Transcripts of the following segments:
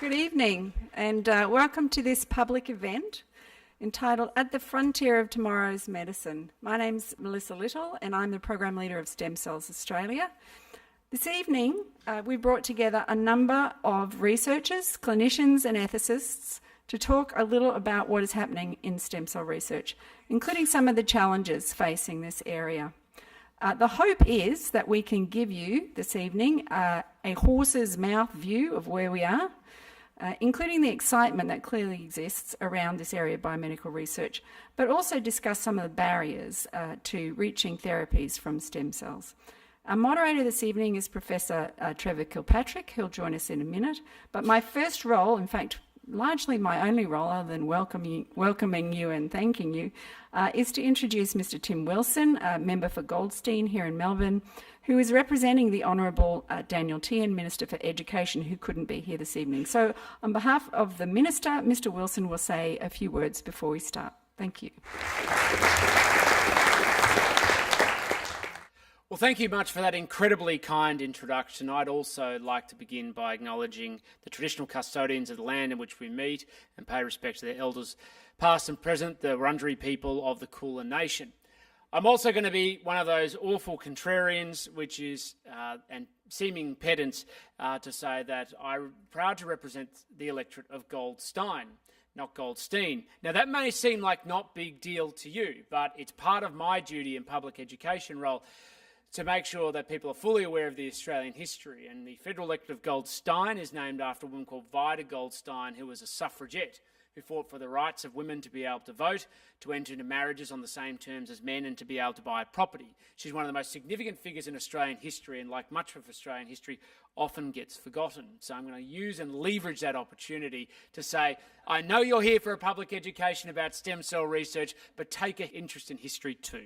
Good evening and welcome to this public event entitled At the Frontier of Tomorrow's Medicine. My name's Melissa Little and I'm the Program Leader of Stem Cells Australia. This evening we brought together a number of researchers, clinicians and ethicists to talk a little about what is happening in stem cell research, including some of the challenges facing this area. The hope is that we can give you this evening a horse's mouth view of where we are, including the excitement that clearly exists around this area of biomedical research, but also discuss some of the barriers to reaching therapies from stem cells. Our moderator this evening is Professor Trevor Kilpatrick, who'll join us in a minute, but my first role, in fact, largely my only role other than welcoming you and thanking you, is to introduce Mr. Tim Wilson, a member for Goldstein here in Melbourne, who is representing the Honourable Daniel Tehan, Minister for Education, who couldn't be here this evening. So on behalf of the Minister, Mr. Wilson will say a few words before we start. Thank you. Well, thank you much for that incredibly kind introduction. I'd also like to begin by acknowledging the traditional custodians of the land in which we meet and pay respect to their elders, past and present, the Wurundjeri people of the Kulin Nation. I'm also going to be one of those awful contrarians, which is, and seeming pedants, to say that I'm proud to represent the electorate of Goldstein, not Goldstein. Now, that may seem like not big deal to you, but it's part of my duty in public education role to make sure that people are fully aware of the Australian history. And the federal electorate of Goldstein is named after a woman called Vida Goldstein, who was a suffragette who fought for the rights of women to be able to vote, to enter into marriages on the same terms as men, and to be able to buy property. She's one of the most significant figures in Australian history, and like much of Australian history, often gets forgotten. So I'm going to use and leverage that opportunity to say, I know you're here for a public education about stem cell research, but take an interest in history too.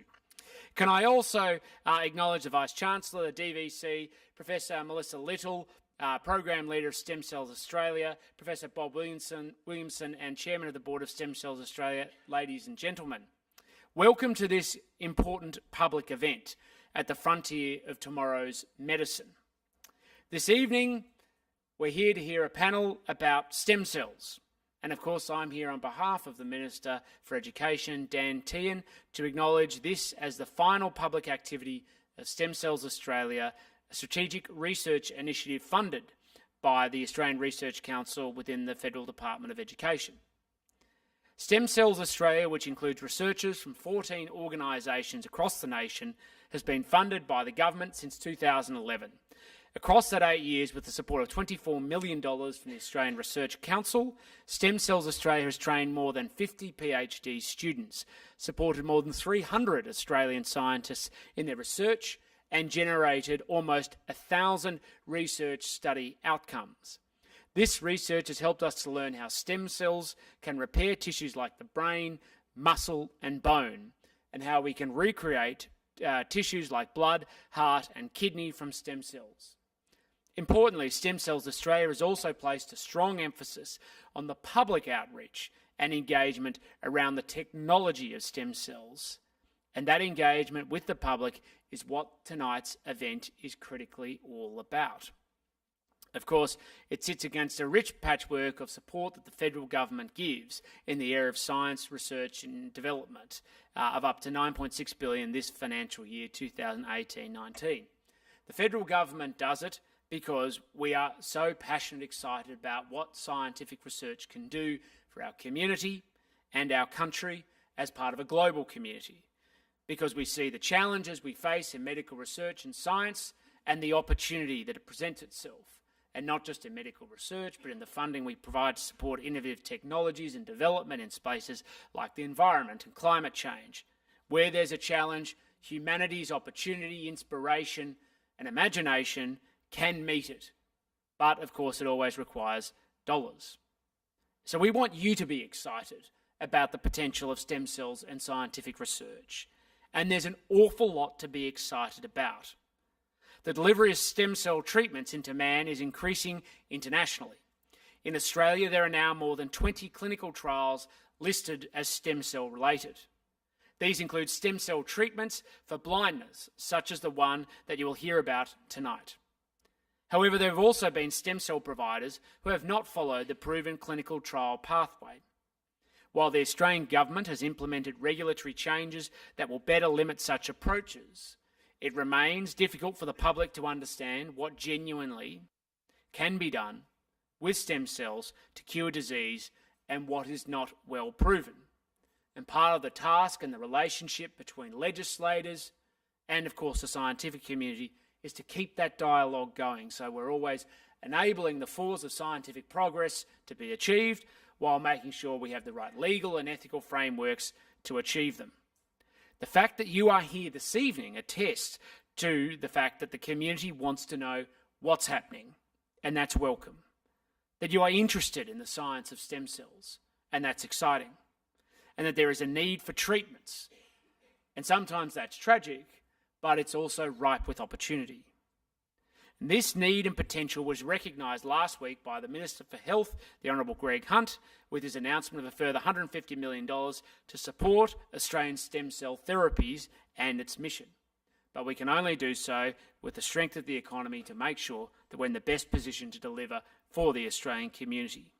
Can I also acknowledge the Vice-Chancellor, the DVC, Professor Melissa Little, Program Leader of Stem Cells Australia, Professor Bob Williamson and Chairman of the Board of Stem Cells Australia, ladies and gentlemen. Welcome to this important public event at the frontier of tomorrow's medicine. This evening, we're here to hear a panel about stem cells. And of course, I'm here on behalf of the Minister for Education, Dan Tehan, to acknowledge this as the final public activity of Stem Cells Australia, a strategic research initiative funded by the Australian Research Council within the Federal Department of Education. Stem Cells Australia, which includes researchers from 14 organisations across the nation, has been funded by the government since 2011. Across that 8 years, with the support of $24 million from the Australian Research Council, Stem Cells Australia has trained more than 50 PhD students, supported more than 300 Australian scientists in their research, and generated almost 1,000 research study outcomes. This research has helped us to learn how stem cells can repair tissues like the brain, muscle and bone, and how we can recreate tissues like blood, heart and kidney from stem cells. Importantly, Stem Cells Australia has also placed a strong emphasis on the public outreach and engagement around the technology of stem cells. And that engagement with the public is what tonight's event is critically all about. Of course, it sits against a rich patchwork of support that the federal government gives in the area of science, research and development of up to $9.6 billion this financial year, 2018-19. The federal government does it because we are so passionate, excited about what scientific research can do for our community and our country as part of a global community. Because we see the challenges we face in medical research and science and the opportunity that it presents itself. And not just in medical research, but in the funding we provide to support innovative technologies and development in spaces like the environment and climate change. Where there's a challenge, humanity's opportunity, inspiration and imagination can meet it. But of course, it always requires dollars. So we want you to be excited about the potential of stem cells and scientific research. And there's an awful lot to be excited about. The delivery of stem cell treatments into man is increasing internationally. In Australia, there are now more than 20 clinical trials listed as stem cell related. These include stem cell treatments for blindness, such as the one that you will hear about tonight. However, there have also been stem cell providers who have not followed the proven clinical trial pathway. While the Australian government has implemented regulatory changes that will better limit such approaches, it remains difficult for the public to understand what genuinely can be done with stem cells to cure disease and what is not well proven. And part of the task and the relationship between legislators and, of course, the scientific community is to keep that dialogue going, so we're always enabling the force of scientific progress to be achieved while making sure we have the right legal and ethical frameworks to achieve them. The fact that you are here this evening attests to the fact that the community wants to know what's happening, and that's welcome. That you are interested in the science of stem cells, and that's exciting. And that there is a need for treatments. And sometimes that's tragic, but it's also ripe with opportunity. And this need and potential was recognised last week by the Minister for Health, the Honourable Greg Hunt, with his announcement of a further $150 million to support Australian stem cell therapies and its mission. But we can only do so with the strength of the economy to make sure that we're in the best position to deliver for the Australian community.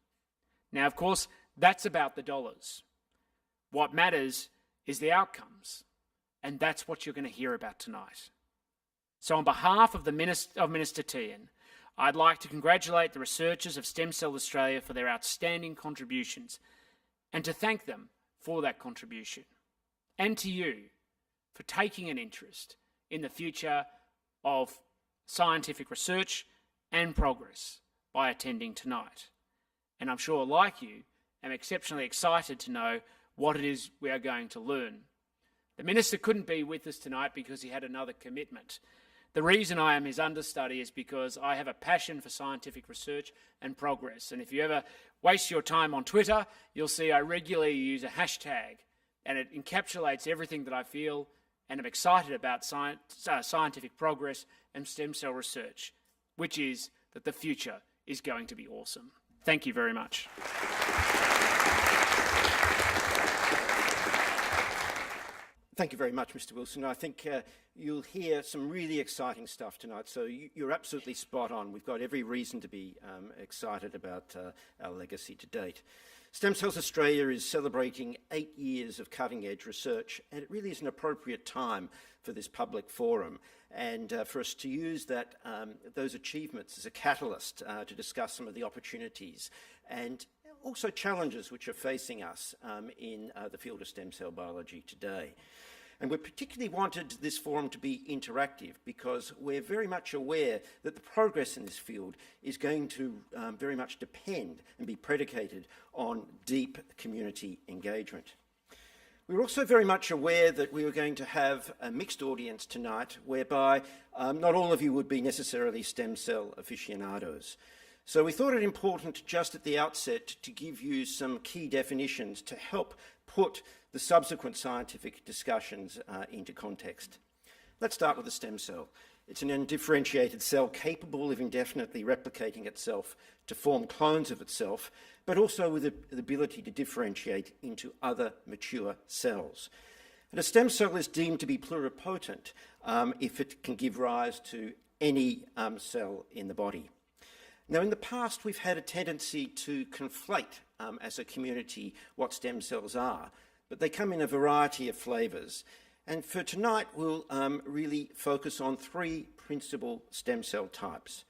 Now, of course, that's about the dollars. What matters is the outcomes, and that's what you're going to hear about tonight. So on behalf of Minister Tehan, I'd like to congratulate the researchers of Stem Cell Australia for their outstanding contributions and to thank them for that contribution, and to you for taking an interest in the future of scientific research and progress by attending tonight. And I'm sure, like you, I'm exceptionally excited to know what it is we are going to learn. The Minister couldn't be with us tonight because he had another commitment. The reason I am his understudy is because I have a passion for scientific research and progress. And if you ever waste your time on Twitter, you'll see I regularly use a hashtag, and it encapsulates everything that I feel and am excited about scientific progress and stem cell research, which is that the future is going to be awesome. Thank you very much. Thank you very much, Mr. Wilson. I think you'll hear some really exciting stuff tonight, so you're absolutely spot on. We've got every reason to be excited about our legacy to date. Stem Cells Australia is celebrating 8 years of cutting-edge research, and it really is an appropriate time for this public forum and for us to use those achievements as a catalyst to discuss some of the opportunities and also challenges which are facing us in the field of stem cell biology today. And we particularly wanted this forum to be interactive because we're very much aware that the progress in this field is going to very much depend and be predicated on deep community engagement. We were also very much aware that we were going to have a mixed audience tonight whereby not all of you would be necessarily stem cell aficionados. So we thought it important just at the outset to give you some key definitions to help put the subsequent scientific discussions into context. Let's start with the stem cell. It's an undifferentiated cell capable of indefinitely replicating itself to form clones of itself, but also with the ability to differentiate into other mature cells. And a stem cell is deemed to be pluripotent if it can give rise to any cell in the body. Now, in the past, we've had a tendency to conflate as a community what stem cells are, but they come in a variety of flavours. And for tonight, we'll really focus on 3 principal stem cell types.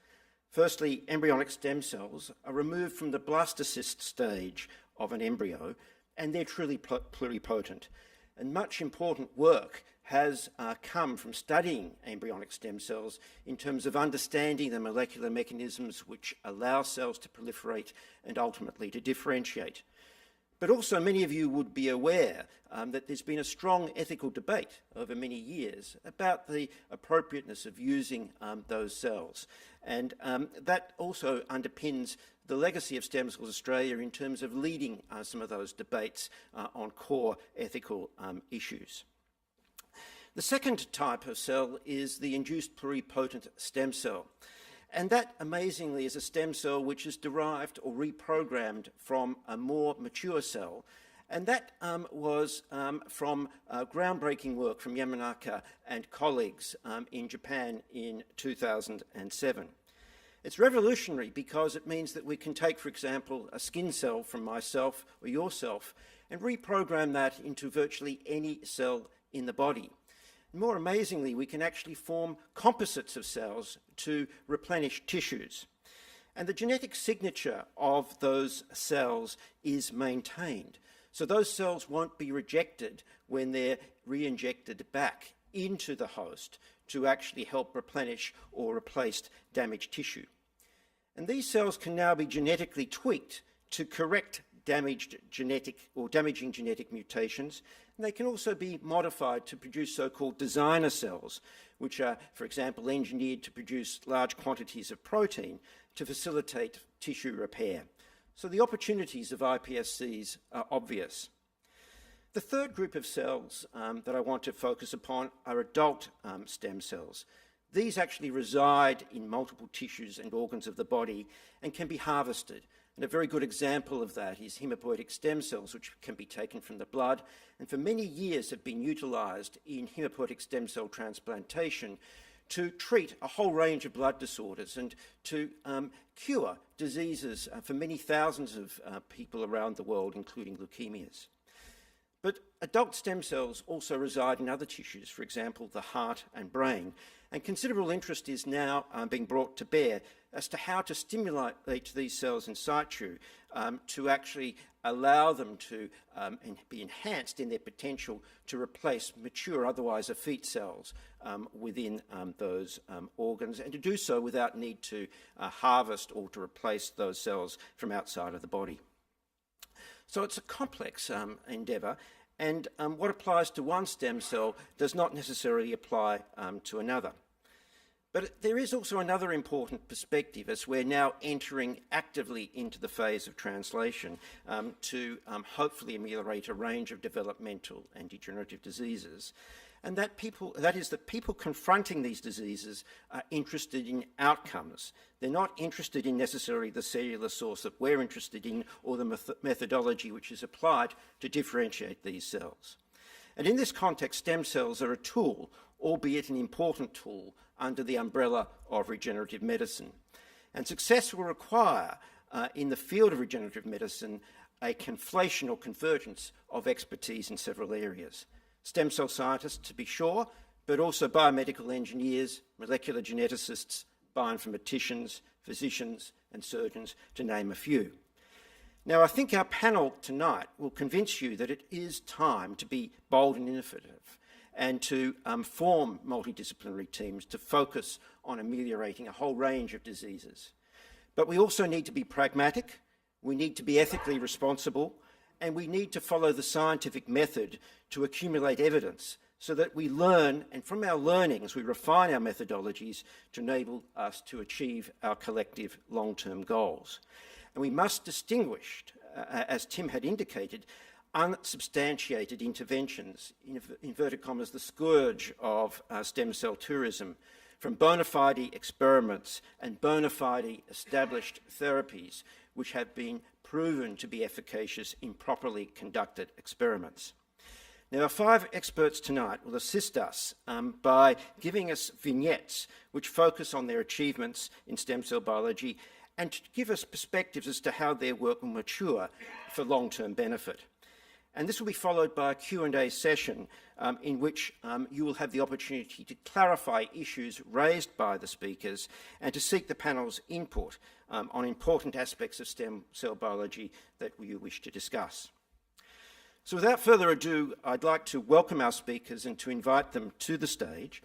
Firstly, embryonic stem cells are removed from the blastocyst stage of an embryo, and they're truly pluripotent. And much important work has come from studying embryonic stem cells in terms of understanding the molecular mechanisms which allow cells to proliferate and ultimately to differentiate. But also many of you would be aware that there's been a strong ethical debate over many years about the appropriateness of using those cells. And that also underpins the legacy of Stem Cells Australia in terms of leading some of those debates on core ethical issues. The second type of cell is the induced pluripotent stem cell. And that, amazingly, is a stem cell which is derived or reprogrammed from a more mature cell. And that was from groundbreaking work from Yamanaka and colleagues in Japan in 2007. It's revolutionary because it means that we can take, for example, a skin cell from myself or yourself and reprogram that into virtually any cell in the body. More amazingly, we can actually form composites of cells to replenish tissues. And the genetic signature of those cells is maintained. So those cells won't be rejected when they're re-injected back into the host to actually help replenish or replace damaged tissue. And these cells can now be genetically tweaked to correct damaging genetic mutations. And they can also be modified to produce so-called designer cells, which are, for example, engineered to produce large quantities of protein to facilitate tissue repair. So the opportunities of iPSCs are obvious. The third group of cells that I want to focus upon are adult stem cells. These actually reside in multiple tissues and organs of the body and can be harvested. And a very good example of that is hematopoietic stem cells, which can be taken from the blood and for many years have been utilised in hematopoietic stem cell transplantation to treat a whole range of blood disorders and to cure diseases for many thousands of people around the world, including leukemias. But adult stem cells also reside in other tissues, for example, the heart and brain, and considerable interest is now being brought to bear as to how to stimulate these cells in situ to actually allow them to be enhanced in their potential to replace mature, otherwise effete cells within those organs, and to do so without need to harvest or to replace those cells from outside of the body. So it's a complex endeavour, and what applies to one stem cell does not necessarily apply to another. But there is also another important perspective as we're now entering actively into the phase of translation to hopefully ameliorate a range of developmental and degenerative diseases. And that is that people confronting these diseases are interested in outcomes. They're not interested in necessarily the cellular source that we're interested in or the methodology which is applied to differentiate these cells. And in this context, stem cells are a tool, albeit an important tool, under the umbrella of regenerative medicine. And success will require, in the field of regenerative medicine, a conflation or convergence of expertise in several areas. Stem cell scientists, to be sure, but also biomedical engineers, molecular geneticists, bioinformaticians, physicians and surgeons, to name a few. Now, I think our panel tonight will convince you that it is time to be bold and innovative and to form multidisciplinary teams to focus on ameliorating a whole range of diseases. But we also need to be pragmatic, we need to be ethically responsible, and we need to follow the scientific method to accumulate evidence so that we learn, and from our learnings we refine our methodologies to enable us to achieve our collective long-term goals. And we must distinguish, as Tim had indicated, unsubstantiated interventions, in inverted commas, the scourge of stem cell tourism, from bona fide experiments and bona fide established therapies which have been proven to be efficacious in properly conducted experiments. Now, our 5 experts tonight will assist us by giving us vignettes which focus on their achievements in stem cell biology and to give us perspectives as to how their work will mature for long-term benefit. And this will be followed by a Q&A session in which you will have the opportunity to clarify issues raised by the speakers and to seek the panel's input on important aspects of stem cell biology that you wish to discuss. So without further ado, I'd like to welcome our speakers and to invite them to the stage.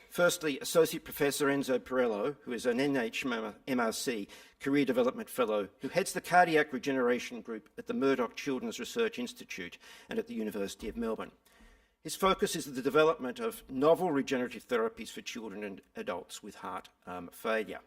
Firstly, Associate Professor Enzo Perello, who is an NHMRC Career Development Fellow, who heads the Cardiac Regeneration Group at the Murdoch Children's Research Institute and at the University of Melbourne. His focus is the development of novel regenerative therapies for children and adults with heart failure.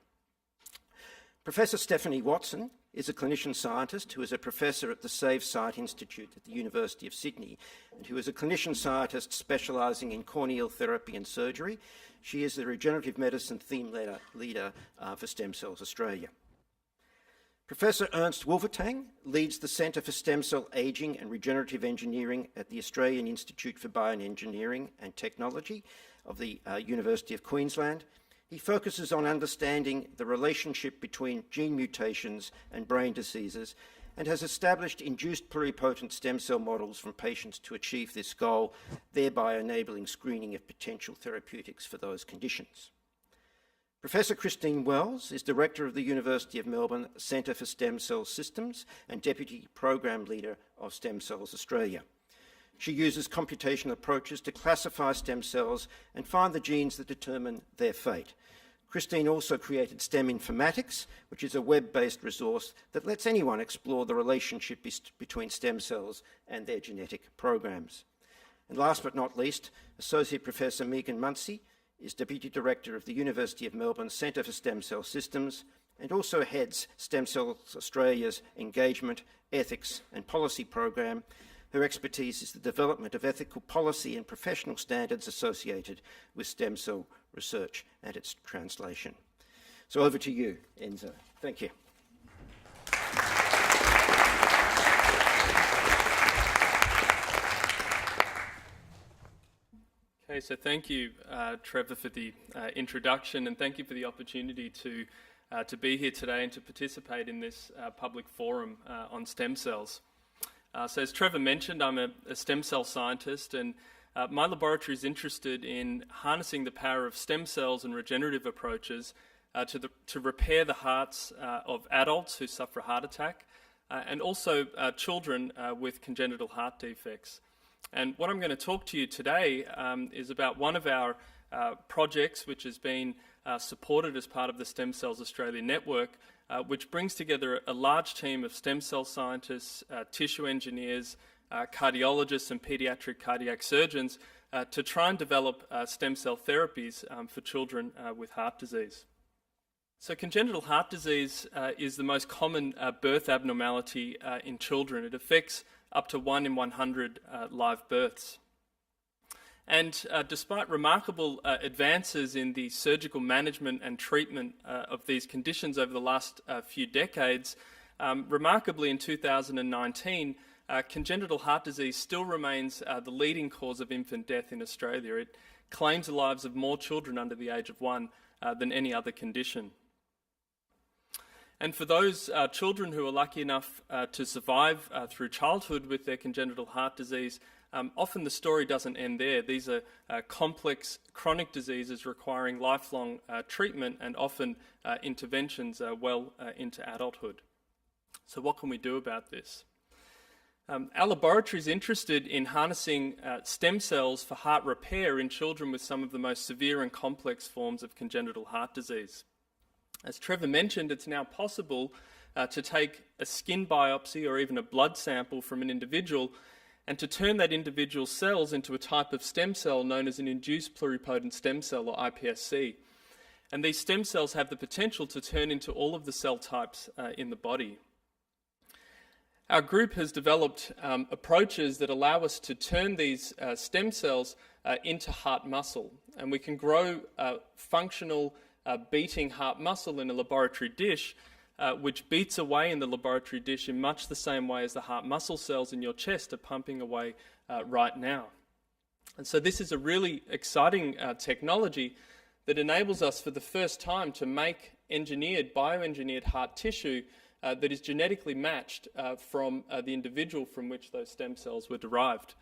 Professor Stephanie Watson is a clinician scientist who is a professor at the Save Sight Institute at the University of Sydney and who is a clinician scientist specialising in corneal therapy and surgery. She is the regenerative medicine theme leader for Stem Cells Australia. Professor Ernst Wolvertang leads the Centre for Stem Cell Ageing and Regenerative Engineering at the Australian Institute for Bioengineering and Technology of the University of Queensland. He focuses on understanding the relationship between gene mutations and brain diseases and has established induced pluripotent stem cell models from patients to achieve this goal, thereby enabling screening of potential therapeutics for those conditions. Professor Christine Wells is Director of the University of Melbourne Centre for Stem Cell Systems and Deputy Program Leader of Stem Cells Australia. She uses computational approaches to classify stem cells and find the genes that determine their fate. Christine also created STEM Informatics, which is a web-based resource that lets anyone explore the relationship between stem cells and their genetic programs. And last but not least, Associate Professor Megan Munsey is Deputy Director of the University of Melbourne Centre for Stem Cell Systems and also heads Stem Cells Australia's Engagement, Ethics and Policy program. Her expertise is the development of ethical policy and professional standards associated with stem cell research and its translation. So over to you, Enzo. Thank you. Okay, so thank you, Trevor, for the introduction, and thank you for the opportunity to be here today and to participate in this public forum on stem cells. So as Trevor mentioned, I'm a stem cell scientist, and my laboratory is interested in harnessing the power of stem cells and regenerative approaches to repair the hearts of adults who suffer a heart attack and also children with congenital heart defects. And what I'm going to talk to you today is about one of our projects which has been supported as part of the Stem Cells Australia network, which brings together a large team of stem cell scientists, tissue engineers, cardiologists and paediatric cardiac surgeons to try and develop stem cell therapies for children with heart disease. So congenital heart disease is the most common birth abnormality in children. It affects up to 1 in 100 live births. And despite remarkable advances in the surgical management and treatment of these conditions over the last few decades, remarkably in 2019, congenital heart disease still remains the leading cause of infant death in Australia. It claims the lives of more children under the age of 1 than any other condition. And for those children who are lucky enough to survive through childhood with their congenital heart disease, often the story doesn't end there. These are complex chronic diseases requiring lifelong treatment and often interventions well into adulthood. So what can we do about this? Our laboratory is interested in harnessing stem cells for heart repair in children with some of the most severe and complex forms of congenital heart disease. As Trevor mentioned, it's now possible to take a skin biopsy or even a blood sample from an individual and to turn that individual's cells into a type of stem cell known as an induced pluripotent stem cell, or iPSC. And these stem cells have the potential to turn into all of the cell types in the body. Our group has developed approaches that allow us to turn these stem cells into heart muscle, and we can grow functional beating heart muscle in a laboratory dish, which beats away in the laboratory dish in much the same way as the heart muscle cells in your chest are pumping away right now. And so this is a really exciting technology that enables us for the first time to make bioengineered heart tissue that is genetically matched from the individual from which those stem cells were derived.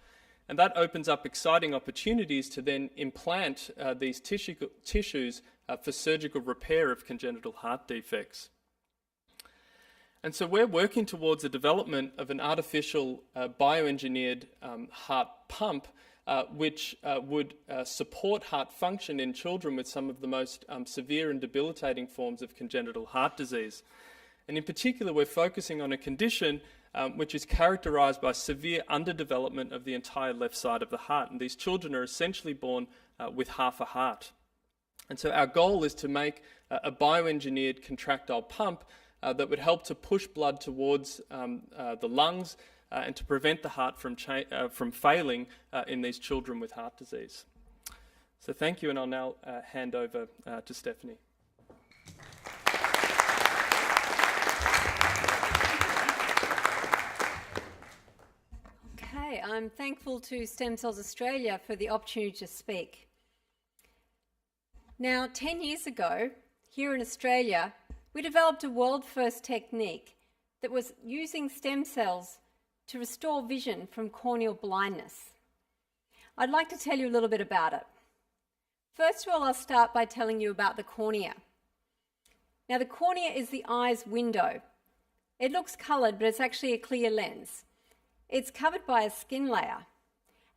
And that opens up exciting opportunities to then implant these tissues for surgical repair of congenital heart defects. And so we're working towards the development of an artificial bioengineered heart pump which would support heart function in children with some of the most severe and debilitating forms of congenital heart disease. And in particular, we're focusing on a condition which is characterized by severe underdevelopment of the entire left side of the heart. And these children are essentially born with half a heart. And so our goal is to make a bioengineered contractile pump that would help to push blood towards the lungs and to prevent the heart from failing in these children with heart disease. So thank you, and I'll now hand over to Stephanie. Okay, I'm thankful to Stem Cells Australia for the opportunity to speak. Now, 10 years ago, here in Australia, we developed a world-first technique that was using stem cells to restore vision from corneal blindness. I'd like to tell you a little bit about it. First of all, I'll start by telling you about the cornea. Now, the cornea is the eye's window. It looks coloured, but it's actually a clear lens. It's covered by a skin layer,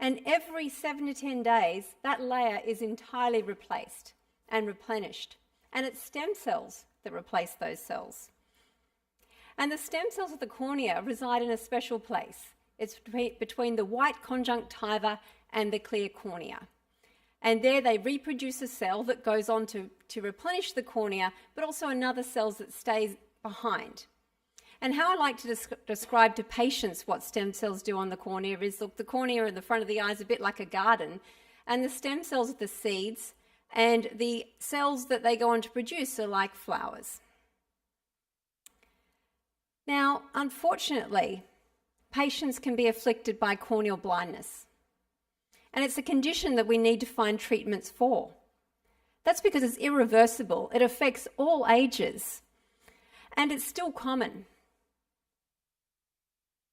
and every 7 to 10 days, that layer is entirely replaced and replenished, and it's stem cells that replace those cells. And the stem cells of the cornea reside in a special place. It's between the white conjunctiva and the clear cornea. And there they reproduce a cell that goes on to replenish the cornea, but also another cell that stays behind. And how I like to describe to patients what stem cells do on the cornea is, look, the cornea in the front of the eye is a bit like a garden, and the stem cells are the seeds, and the cells that they go on to produce are like flowers. Now, unfortunately, patients can be afflicted by corneal blindness. And it's a condition that we need to find treatments for. That's because it's irreversible. It affects all ages. And it's still common.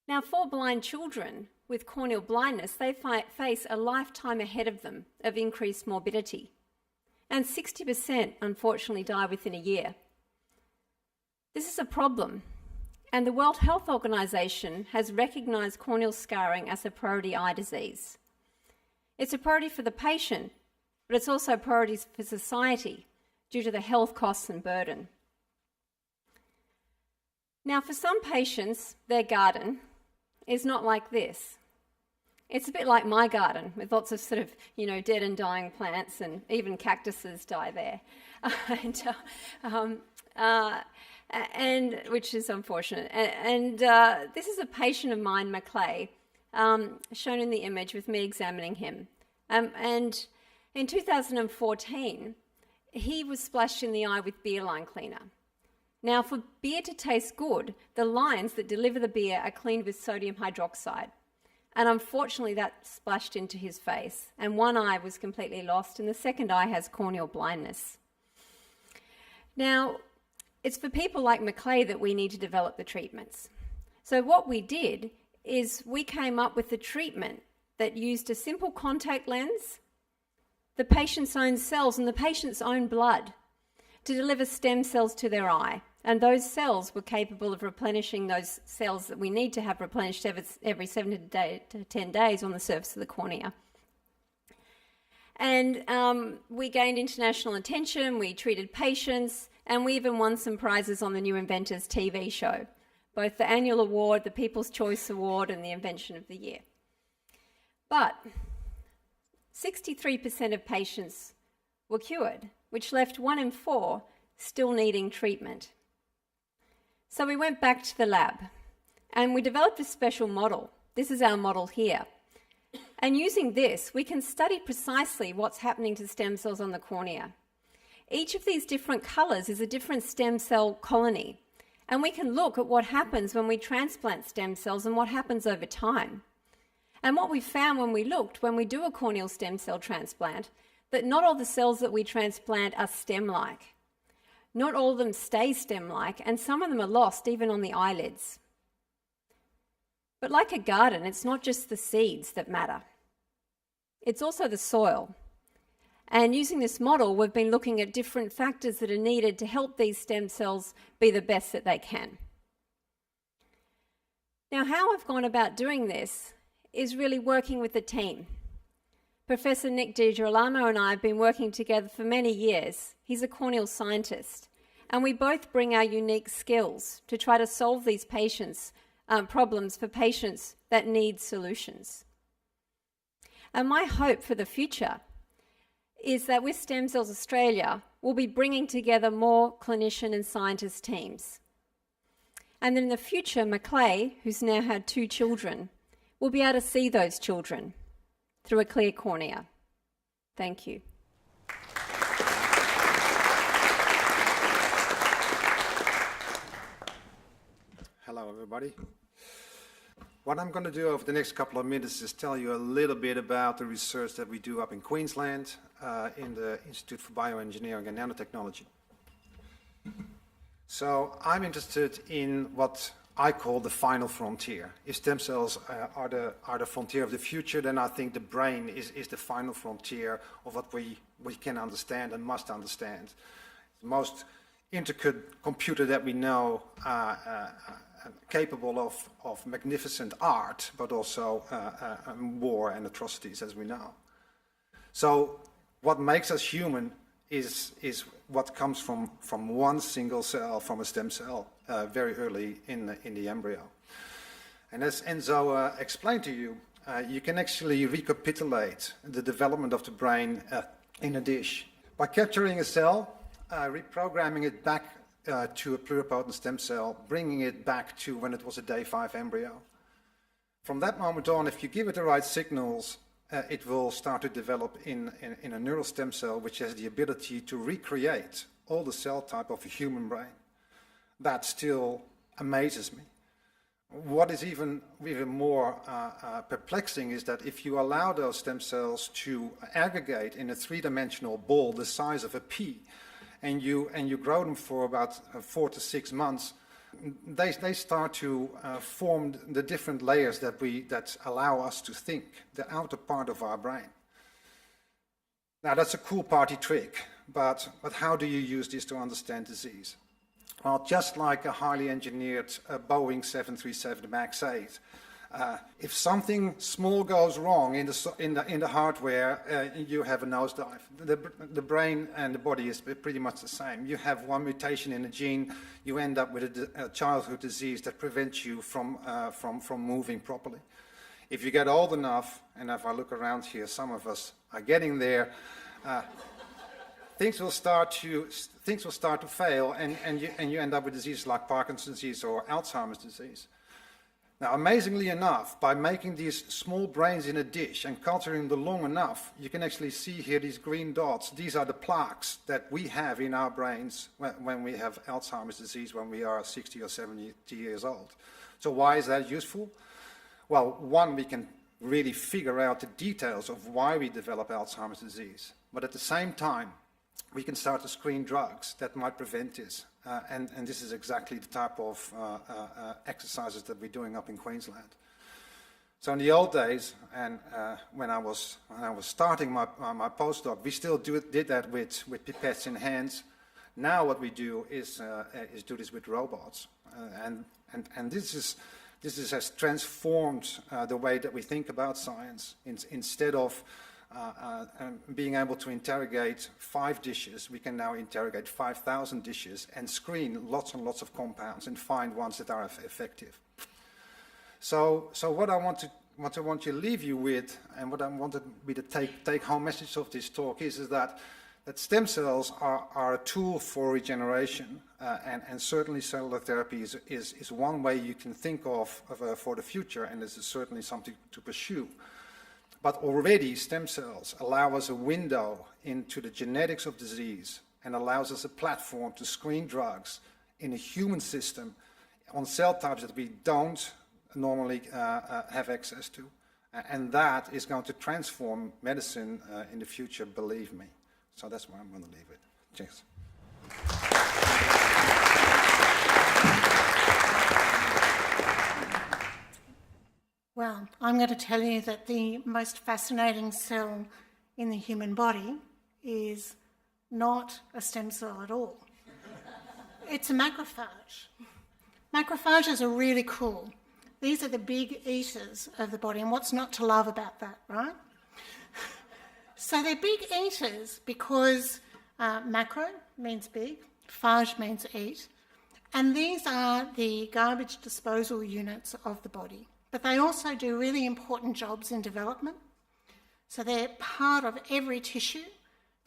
Now, for blind children with corneal blindness, they face a lifetime ahead of them of increased morbidity. And 60%, unfortunately, die within a year. This is a problem. And the World Health Organization has recognised corneal scarring as a priority eye disease. It's a priority for the patient, but it's also a priority for society due to the health costs and burden. Now, for some patients, their garden is not like this. It's a bit like my garden, with lots of sort of, dead and dying plants, and even cactuses die there. And which is unfortunate. And this is a patient of mine, Maclay, shown in the image with me examining him. And in 2014, he was splashed in the eye with beer line cleaner. Now, for beer to taste good, the lines that deliver the beer are cleaned with sodium hydroxide. And unfortunately, that splashed into his face. And one eye was completely lost, and the second eye has corneal blindness. Now, it's for people like Maclay that we need to develop the treatments. So what we did is we came up with a treatment that used a simple contact lens, the patient's own cells and the patient's own blood to deliver stem cells to their eye. And those cells were capable of replenishing those cells that we need to have replenished every 7 to 10 days on the surface of the cornea. And we gained international attention, we treated patients, and we even won some prizes on the New Inventors TV show, both the annual award, the People's Choice Award, and the Invention of the Year. But 63% of patients were cured, which left 1 in 4 still needing treatment. So we went back to the lab and we developed a special model. This is our model here. And using this, we can study precisely what's happening to stem cells on the cornea. Each of these different colours is a different stem cell colony. And we can look at what happens when we transplant stem cells and what happens over time. And what we found when we do a corneal stem cell transplant, that not all the cells that we transplant are stem-like. Not all of them stay stem-like, and some of them are lost even on the eyelids. But like a garden, it's not just the seeds that matter. It's also the soil. And using this model, we've been looking at different factors that are needed to help these stem cells be the best that they can. Now, how I've gone about doing this is really working with the team. Professor Nick DiGirolamo and I have been working together for many years. He's a corneal scientist, and we both bring our unique skills to try to solve these problems for patients that need solutions. And my hope for the future is that with Stem Cells Australia, we'll be bringing together more clinician and scientist teams. And then in the future, Maclay, who's now had 2 children, will be able to see those children through a clear cornea. Thank you. Hello, everybody. What I'm going to do over the next couple of minutes is tell you a little bit about the research that we do up in Queensland in the Institute for Bioengineering and Nanotechnology. So I'm interested in what I call the final frontier. If stem cells are the frontier of the future, then I think the brain is the final frontier of what we can understand and must understand. The most intricate computer that we know, capable of magnificent art, but also war and atrocities, as we know. So what makes us human is what comes from one single cell, from a stem cell, very early in the embryo. And as Enzo explained to you, you can actually recapitulate the development of the brain in a dish. By capturing a cell, reprogramming it back to a pluripotent stem cell, bringing it back to when it was a day 5 embryo. From that moment on, if you give it the right signals, it will start to develop in a neural stem cell which has the ability to recreate all the cell type of a human brain. That still amazes me. What is even more perplexing is that if you allow those stem cells to aggregate in a 3-dimensional ball the size of a pea, and you grow them for about 4 to 6 months, they start to form the different layers that allow us to think, the outer part of our brain. Now that's a cool party trick, but how do you use this to understand disease? Well, just like a highly engineered Boeing 737 MAX 8, if something small goes wrong in the hardware, you have a nosedive. The brain and the body is pretty much the same. You have one mutation in a gene, you end up with a childhood disease that prevents you from moving properly. If you get old enough, and if I look around here, some of us are getting there, things will start to fail, and you end up with diseases like Parkinson's disease or Alzheimer's disease. Now, amazingly enough, by making these small brains in a dish and culturing them long enough, you can actually see here these green dots. These are the plaques that we have in our brains when we have Alzheimer's disease, when we are 60 or 70 years old. So why is that useful? Well, one, we can really figure out the details of why we develop Alzheimer's disease. But at the same time, we can start to screen drugs that might prevent this. And this is exactly the type of exercises that we're doing up in Queensland. So in the old days, and when I was starting my postdoc, we still did that with pipettes in hands. Now what we do is do this with robots, and this has transformed the way that we think about science. Instead of being able to interrogate 5 dishes, we can now interrogate 5,000 dishes and screen lots and lots of compounds and find ones that are effective. So what I want to leave you with, and what I wanted to be the take-home message of this talk is that stem cells are a tool for regeneration, and certainly cellular therapy is one way you can think of for the future, and this is certainly something to pursue. But already stem cells allow us a window into the genetics of disease and allows us a platform to screen drugs in a human system on cell types that we don't normally have access to. And that is going to transform medicine in the future, believe me. So that's where I'm going to leave it. Cheers. Well, I'm going to tell you that the most fascinating cell in the human body is not a stem cell at all. It's a macrophage. Macrophages are really cool. These are the big eaters of the body, and what's not to love about that, right? So they're big eaters because macro means big, phage means eat, and these are the garbage disposal units of the body. But they also do really important jobs in development. So they're part of every tissue.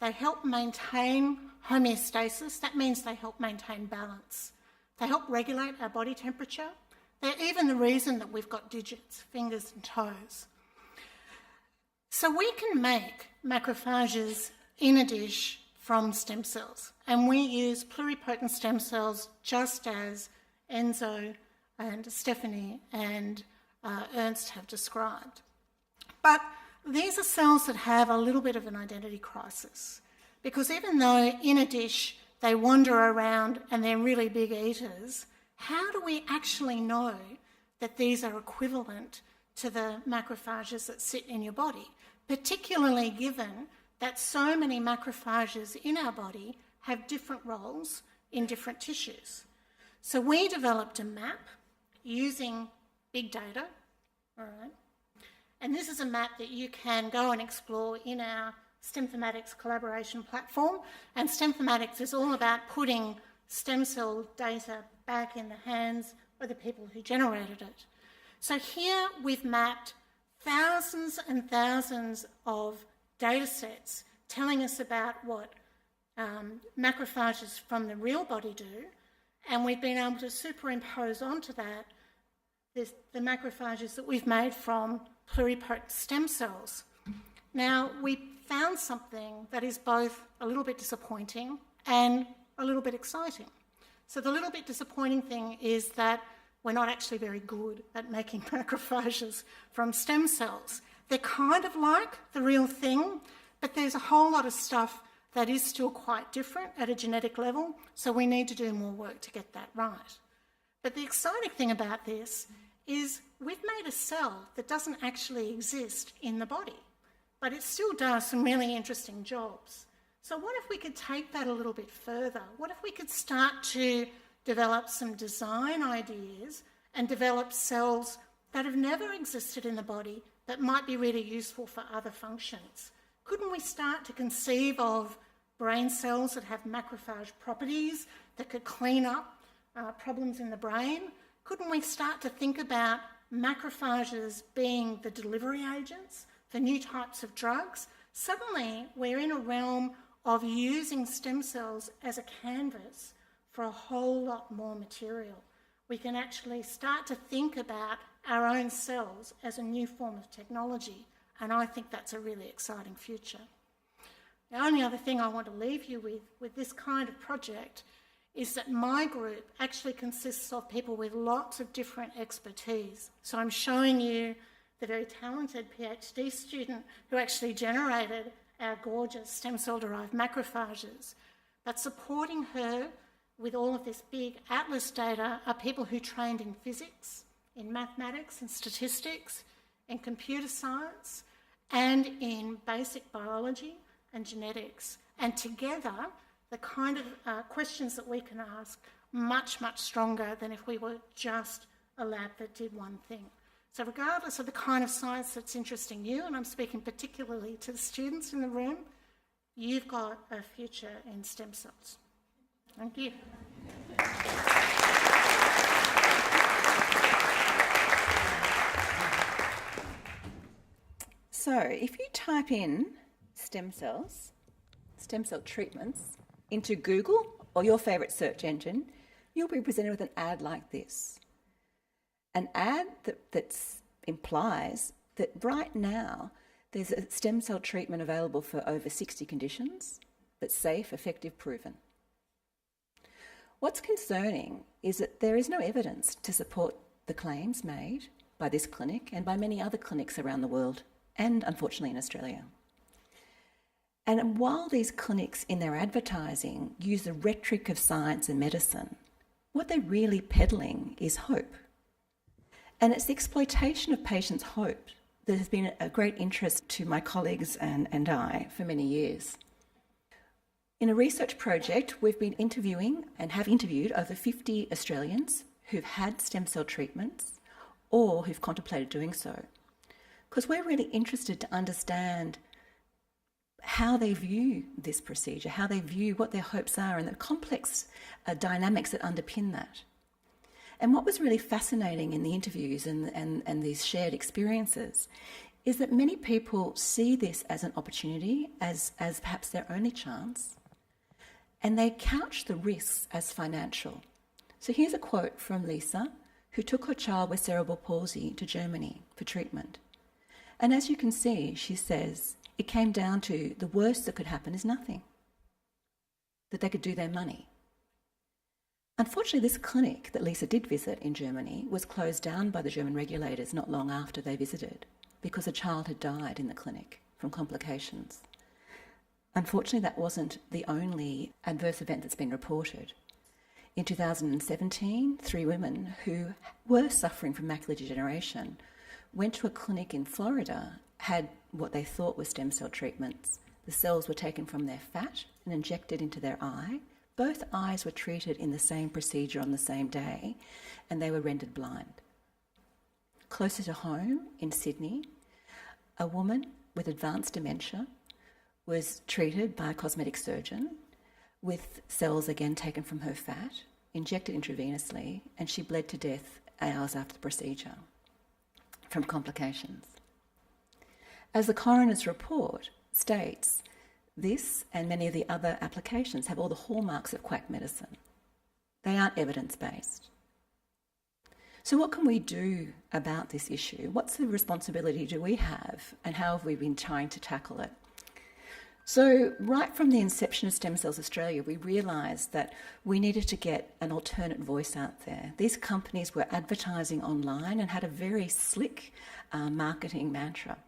They help maintain homeostasis. That means they help maintain balance. They help regulate our body temperature. They're even the reason that we've got digits, fingers and toes. So we can make macrophages in a dish from stem cells. And we use pluripotent stem cells just as Enzo and Stephanie and Ernst have described. But these are cells that have a little bit of an identity crisis, because even though in a dish they wander around and they're really big eaters, how do we actually know that these are equivalent to the macrophages that sit in your body, particularly given that so many macrophages in our body have different roles in different tissues? So we developed a map using big data, all right? And this is a map that you can go and explore in our Stemformatics collaboration platform. And Stemformatics is all about putting stem cell data back in the hands of the people who generated it. So here we've mapped thousands and thousands of data sets telling us about what macrophages from the real body do, and we've been able to superimpose onto that the macrophages that we've made from pluripotent stem cells. Now, we found something that is both a little bit disappointing and a little bit exciting. So the little bit disappointing thing is that we're not actually very good at making macrophages from stem cells. They're kind of like the real thing, but there's a whole lot of stuff that is still quite different at a genetic level, so we need to do more work to get that right. But the exciting thing about this is we've made a cell that doesn't actually exist in the body, but it still does some really interesting jobs. So what if we could take that a little bit further? What if we could start to develop some design ideas and develop cells that have never existed in the body that might be really useful for other functions? Couldn't we start to conceive of brain cells that have macrophage properties that could clean up problems in the brain? Couldn't we start to think about macrophages being the delivery agents for new types of drugs? Suddenly, we're in a realm of using stem cells as a canvas for a whole lot more material. We can actually start to think about our own cells as a new form of technology, and I think that's a really exciting future. The only other thing I want to leave you with this kind of project is that my group actually consists of people with lots of different expertise. So I'm showing you the very talented PhD student who actually generated our gorgeous stem cell-derived macrophages. But supporting her with all of this big atlas data are people who trained in physics, in mathematics and statistics, in computer science, and in basic biology and genetics. And together, the kind of questions that we can ask much, much stronger than if we were just a lab that did one thing. So regardless of the kind of science that's interesting you, and I'm speaking particularly to the students in the room, you've got a future in stem cells. Thank you. So if you type in stem cells, stem cell treatments, into Google or your favourite search engine, you'll be presented with an ad like this. An ad that implies that right now there's a stem cell treatment available for over 60 conditions that's safe, effective, proven. What's concerning is that there is no evidence to support the claims made by this clinic and by many other clinics around the world, and unfortunately in Australia. And while these clinics in their advertising use the rhetoric of science and medicine, what they're really peddling is hope. And it's the exploitation of patients' hope that has been a great interest to my colleagues and I for many years. In a research project, we've been interviewing and have interviewed over 50 Australians who've had stem cell treatments or who've contemplated doing so, because we're really interested to understand how they view this procedure, how they view what their hopes are and the complex dynamics that underpin that. And what was really fascinating in the interviews and these shared experiences is that many people see this as an opportunity, as perhaps their only chance, and they couch the risks as financial. So here's a quote from Lisa, who took her child with cerebral palsy to Germany for treatment. And as you can see, she says, it came down to the worst that could happen is nothing, that they could do their money. Unfortunately, this clinic that Lisa did visit in Germany was closed down by the German regulators not long after they visited because a child had died in the clinic from complications. Unfortunately, that wasn't the only adverse event that's been reported. In 2017, 3 women who were suffering from macular degeneration went to a clinic in Florida, had what they thought were stem cell treatments. The cells were taken from their fat and injected into their eye. Both eyes were treated in the same procedure on the same day, and they were rendered blind. Closer to home, in Sydney, a woman with advanced dementia was treated by a cosmetic surgeon with cells again taken from her fat, injected intravenously, and she bled to death hours after the procedure from complications. As the coroner's report states, this and many of the other applications have all the hallmarks of quack medicine. They aren't evidence-based. So what can we do about this issue? What's the responsibility do we have, and how have we been trying to tackle it? So right from the inception of Stem Cells Australia, we realised that we needed to get an alternate voice out there. These companies were advertising online and had a very slick marketing mantra.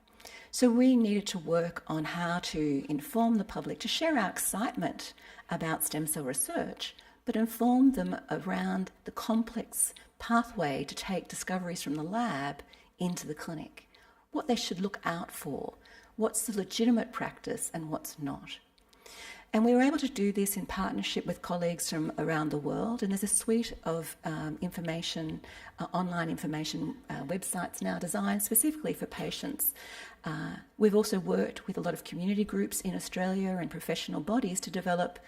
So we needed to work on how to inform the public, to share our excitement about stem cell research, but inform them around the complex pathway to take discoveries from the lab into the clinic, what they should look out for, what's the legitimate practice and what's not. And we were able to do this in partnership with colleagues from around the world, and there's a suite of information, online information websites now designed specifically for patients. We've also worked with a lot of community groups in Australia and professional bodies to develop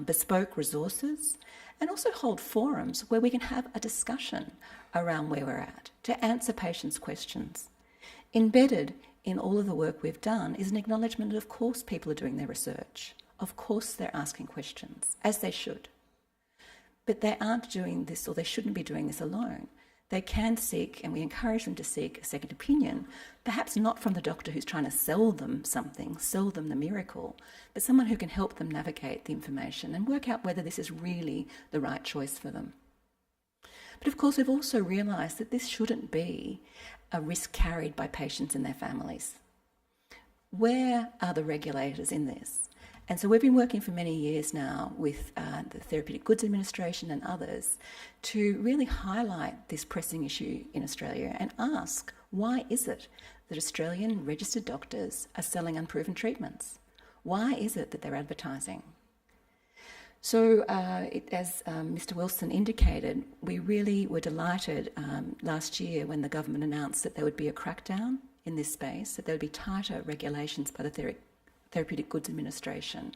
bespoke resources and also hold forums where we can have a discussion around where we're at to answer patients' questions. Embedded in all of the work we've done is an acknowledgement that of course people are doing their research. Of course they're asking questions, as they should. But they aren't doing this, or they shouldn't be doing this alone. They can seek, and we encourage them to seek, a second opinion, perhaps not from the doctor who's trying to sell them something, sell them the miracle, but someone who can help them navigate the information and work out whether this is really the right choice for them. But of course, we've also realised that this shouldn't be a risk carried by patients and their families. Where are the regulators in this? And so we've been working for many years now with the Therapeutic Goods Administration and others to really highlight this pressing issue in Australia and ask, why is it that Australian registered doctors are selling unproven treatments? Why is it that they're advertising? So as Mr. Wilson indicated, we really were delighted last year when the government announced that there would be a crackdown in this space, that there would be tighter regulations by the Therapeutic Goods Administration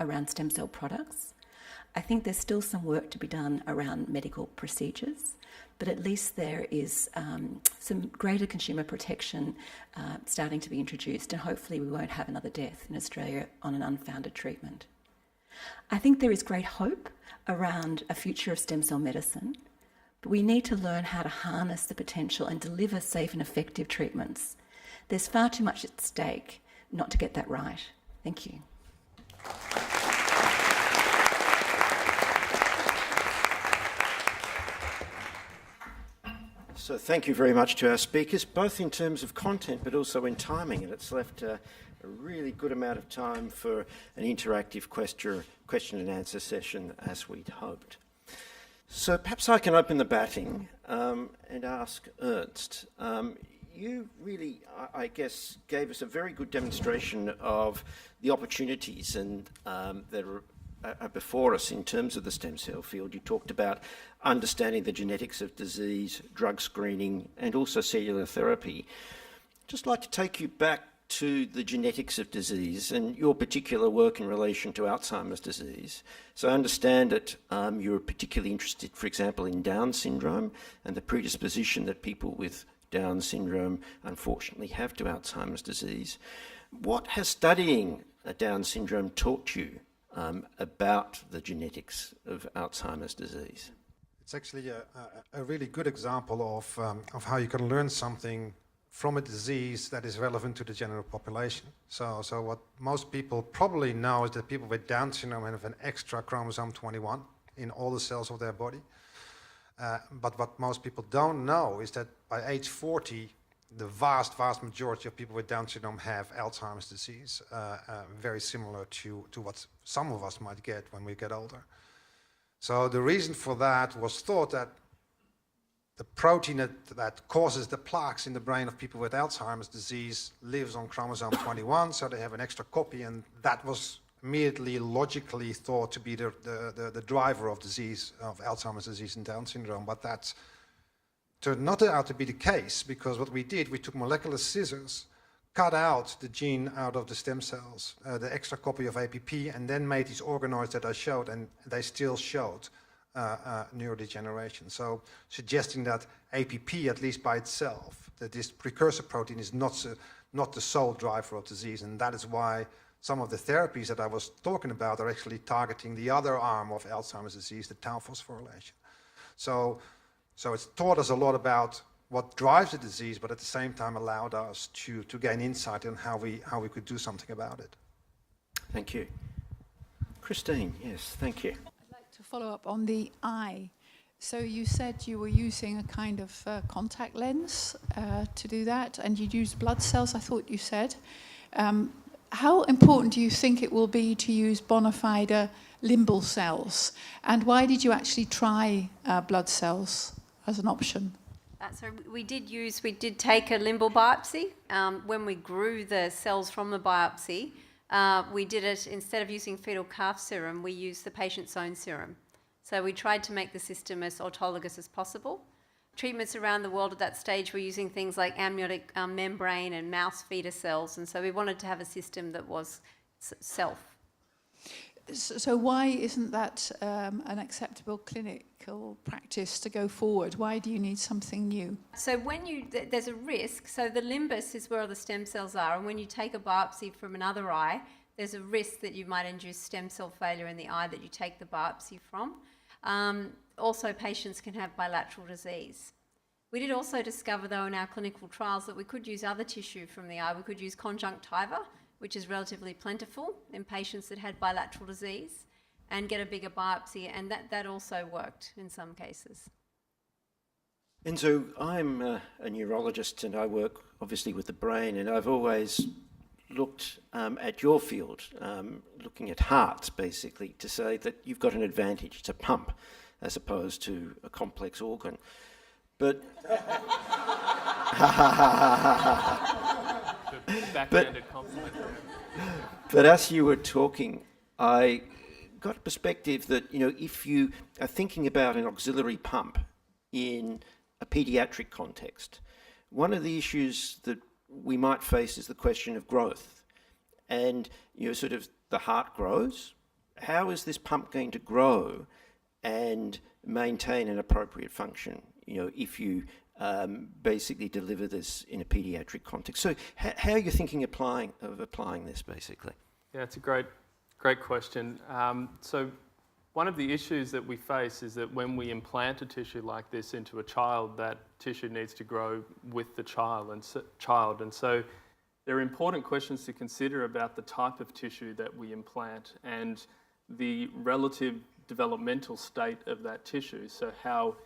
around stem cell products. I think there's still some work to be done around medical procedures, but at least there is some greater consumer protection starting to be introduced, and hopefully we won't have another death in Australia on an unfounded treatment. I think there is great hope around a future of stem cell medicine, but we need to learn how to harness the potential and deliver safe and effective treatments. There's far too much at stake not to get that right. Thank you. So thank you very much to our speakers, both in terms of content but also in timing, and it's left a really good amount of time for an interactive question and answer session as we'd hoped. So perhaps I can open the batting and ask Ernst. You really, I guess, gave us a very good demonstration of the opportunities that are before us in terms of the stem cell field. You talked about understanding the genetics of disease, drug screening, and also cellular therapy. I'd just like to take you back to the genetics of disease and your particular work in relation to Alzheimer's disease. So I understand that you're particularly interested, for example, in Down syndrome and the predisposition that people with Down syndrome unfortunately have to Alzheimer's disease. What has studying Down syndrome taught you about the genetics of Alzheimer's disease? It's actually a really good example of how you can learn something from a disease that is relevant to the general population. So what most people probably know is that people with Down syndrome have an extra chromosome 21 in all the cells of their body. But what most people don't know is that by age 40, the vast majority of people with Down syndrome have Alzheimer's disease, very similar to what some of us might get when we get older. So the reason for that was thought that the protein that causes the plaques in the brain of people with Alzheimer's disease lives on chromosome 21, so they have an extra copy, and that was immediately logically thought to be the driver of disease, of Alzheimer's disease and Down syndrome. But that turned not out to be the case, because what we did, we took molecular scissors, cut out the gene out of the stem cells, the extra copy of APP, and then made these organoids that I showed, and they still showed neurodegeneration. So suggesting that APP, at least by itself, that this precursor protein is not the sole driver of disease, and that is why some of the therapies that I was talking about are actually targeting the other arm of Alzheimer's disease, the tau phosphorylation. So it's taught us a lot about what drives the disease, but at the same time allowed us to gain insight on how we could do something about it. Thank you. Christine, yes, thank you. I'd like to follow up on the eye. So you said you were using a kind of contact lens to do that, and you'd use blood cells, I thought you said. How important do you think it will be to use bona fide limbal cells? And why did you actually try blood cells as an option? So we did take a limbal biopsy. When we grew the cells from the biopsy, we did it, instead of using fetal calf serum, we used the patient's own serum. So we tried to make the system as autologous as possible. Treatments around the world at that stage were using things like amniotic membrane and mouse feeder cells, and so we wanted to have a system that was self. So why isn't that an acceptable clinical practice to go forward? Why do you need something new? So there's a risk. So the limbus is where all the stem cells are, and when you take a biopsy from another eye, there's a risk that you might induce stem cell failure in the eye that you take the biopsy from. Also, patients can have bilateral disease. We did also discover, though, in our clinical trials that we could use other tissue from the eye. We could use conjunctiva, which is relatively plentiful in patients that had bilateral disease, and get a bigger biopsy, and that also worked in some cases. And so I'm a neurologist, and I work obviously with the brain, and I've always looked at your field, looking at hearts basically, to say that you've got an advantage. It's a pump as opposed to a complex organ. But Backhanded compliment. But as you were talking, I got a perspective that, you know, if you are thinking about an auxiliary pump in a pediatric context, one of the issues that we might face is the question of growth. And, you know, sort of the heart grows. How is this pump going to grow and maintain an appropriate function, you know, if you basically deliver this in a pediatric context? So how are you thinking of applying this, basically? Yeah, it's a great question. So one of the issues that we face is that when we implant a tissue like this into a child, that tissue needs to grow with the child. And so there are important questions to consider about the type of tissue that we implant and the relative developmental state of that tissue. So how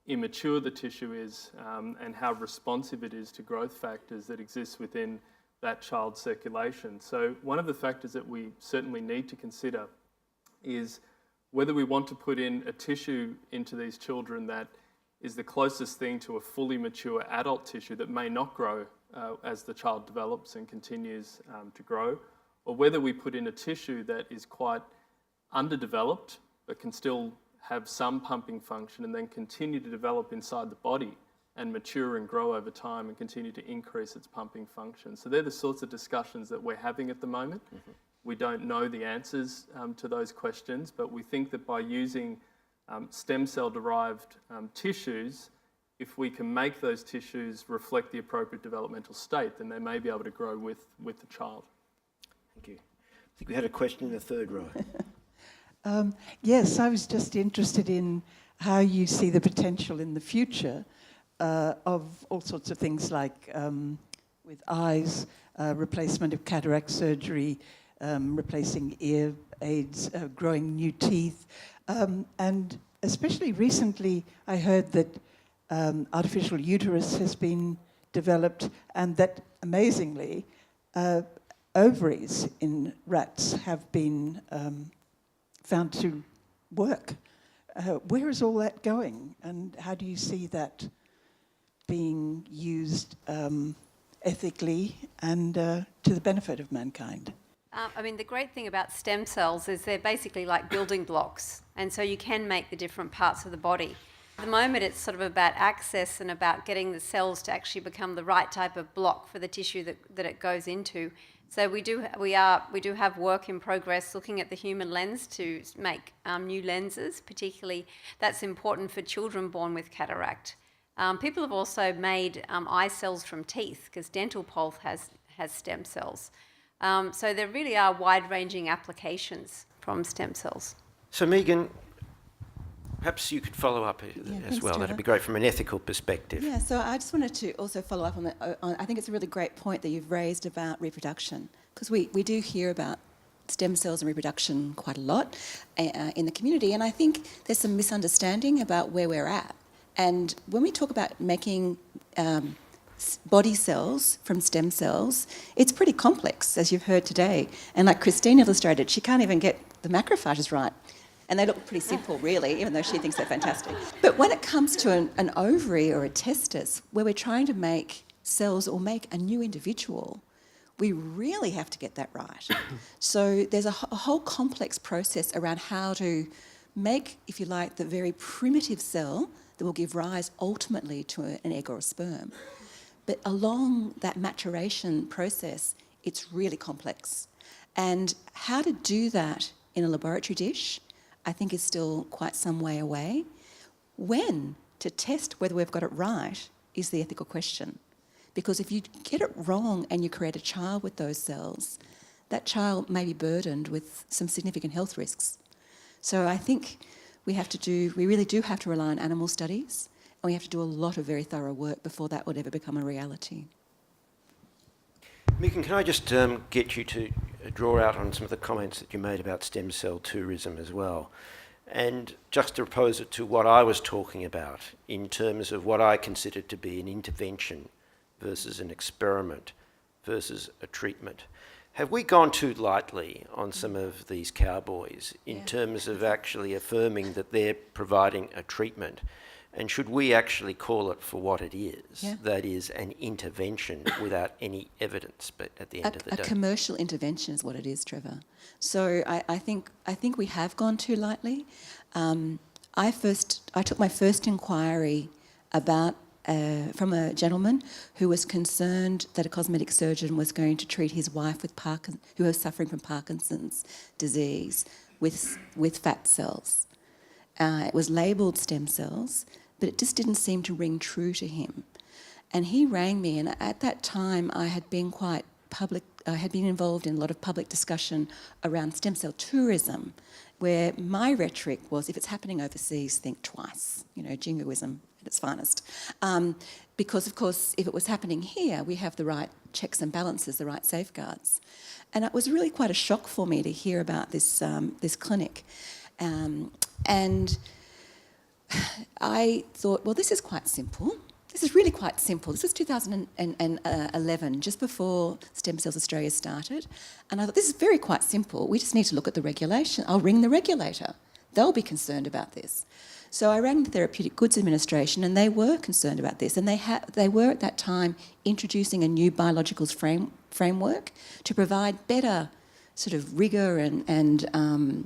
immature the tissue is and how responsive it is to growth factors that exist within that child's circulation. So one of the factors that we certainly need to consider is whether we want to put in a tissue into these children that is the closest thing to a fully mature adult tissue that may not grow as the child develops and continues to grow, or whether we put in a tissue that is quite underdeveloped but can still have some pumping function and then continue to develop inside the body and mature and grow over time and continue to increase its pumping function. So they're the sorts of discussions that we're having at the moment. Mm-hmm. We don't know the answers to those questions, but we think that by using stem cell-derived tissues, if we can make those tissues reflect the appropriate developmental state, then they may be able to grow with the child. Thank you. I think we had a question in the third row. Yes, I was just interested in how you see the potential in the future of all sorts of things like with eyes, replacement of cataract surgery, replacing ear aids, growing new teeth. And especially recently, I heard that artificial uterus has been developed, and that, amazingly, ovaries in rats have been found to work. Where is all that going, and how do you see that being used ethically and to the benefit of mankind? I mean, the great thing about stem cells is they're basically like building blocks, and so you can make the different parts of the body. At the moment, it's sort of about access and about getting the cells to actually become the right type of block for the tissue that it goes into. So we do have work in progress looking at the human lens to make new lenses. Particularly, that's important for children born with cataract. People have also made eye cells from teeth, because dental pulp has stem cells. So there really are wide-ranging applications from stem cells. So Megan, perhaps you could follow up as well. Trevor. That'd be great from an ethical perspective. Yeah, so I just wanted to also follow up on that. I think it's a really great point that you've raised about reproduction, because we do hear about stem cells and reproduction quite a lot in the community, and I think there's some misunderstanding about where we're at. And when we talk about making body cells from stem cells, it's pretty complex, as you've heard today. And like Christine illustrated, she can't even get the macrophages right. And they look pretty simple, really, even though she thinks they're fantastic. But when it comes to an ovary or a testis, where we're trying to make cells or make a new individual, we really have to get that right. So there's a whole complex process around how to make, if you like, the very primitive cell that will give rise ultimately to an egg or a sperm. But along that maturation process, it's really complex. And how to do that in a laboratory dish, I think, is still quite some way away. When to test whether we've got it right is the ethical question. Because if you get it wrong and you create a child with those cells, that child may be burdened with some significant health risks. So I think we really do have to rely on animal studies, and we have to do a lot of very thorough work before that would ever become a reality. Megan, can I just get you to draw out on some of the comments that you made about stem cell tourism as well, and juxtapose it to what I was talking about in terms of what I consider to be an intervention versus an experiment versus a treatment. Have we gone too lightly on some of these cowboys in terms of actually affirming that they're providing a treatment? And should we actually call it for what it is? Yeah. That is an intervention without any evidence, but at the end of the day. A commercial intervention is what it is, Trevor. So I think we have gone too lightly. I took my first inquiry about from a gentleman who was concerned that a cosmetic surgeon was going to treat his wife who was suffering from Parkinson's disease with fat cells. It was labelled stem cells, but it just didn't seem to ring true to him. And he rang me, and at that time I had been quite public. I had been involved in a lot of public discussion around stem cell tourism, where my rhetoric was, if it's happening overseas, think twice. Jingoism at its finest. Because, of course, if it was happening here, we have the right checks and balances, the right safeguards. And it was really quite a shock for me to hear about this clinic. And I thought, well, this is quite simple. This is really quite simple. This was 2011, just before Stem Cells Australia started. And I thought, this is quite simple. We just need to look at the regulation. I'll ring the regulator. They'll be concerned about this. So I rang the Therapeutic Goods Administration, and they were concerned about this. And they were at that time introducing a new biologicals framework to provide better sort of rigour and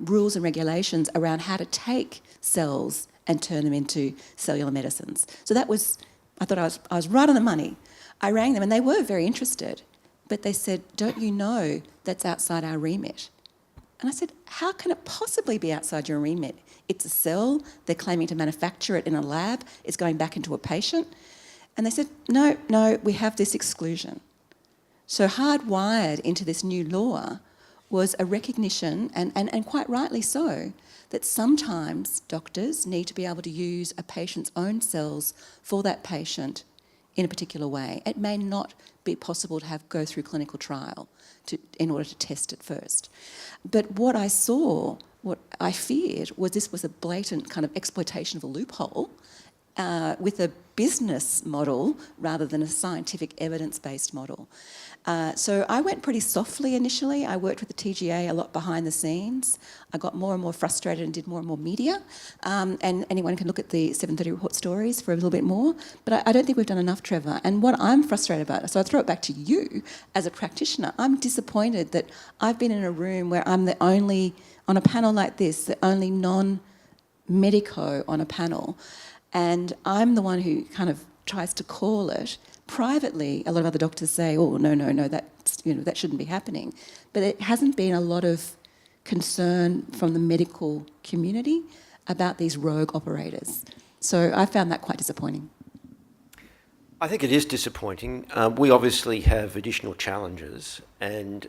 rules and regulations around how to take cells and turn them into cellular medicines. So that was, I thought I was right on the money. I rang them and they were very interested, but they said, don't you know that's outside our remit? And I said, how can it possibly be outside your remit? It's a cell, they're claiming to manufacture it in a lab, it's going back into a patient. And they said, no, we have this exclusion. So hardwired into this new law was a recognition, and quite rightly so, that sometimes doctors need to be able to use a patient's own cells for that patient in a particular way. It may not be possible to go through clinical trial in order to test it first. But what I saw what I feared was this was a blatant kind of exploitation of a loophole with a business model rather than a scientific evidence-based model. So I went pretty softly initially. I worked with the TGA a lot behind the scenes. I got more and more frustrated and did more and more media. And anyone can look at the 7:30 report stories for a little bit more. But I don't think we've done enough, Trevor. And what I'm frustrated about, so I throw it back to you as a practitioner, I'm disappointed that I've been in a room where I'm the only, on a panel like this, the only non-medico on a panel. And I'm the one who kind of tries to call it. Privately, a lot of other doctors say, oh, no, that shouldn't be happening. But it hasn't been a lot of concern from the medical community about these rogue operators. So I found that quite disappointing. I think it is disappointing. We obviously have additional challenges, and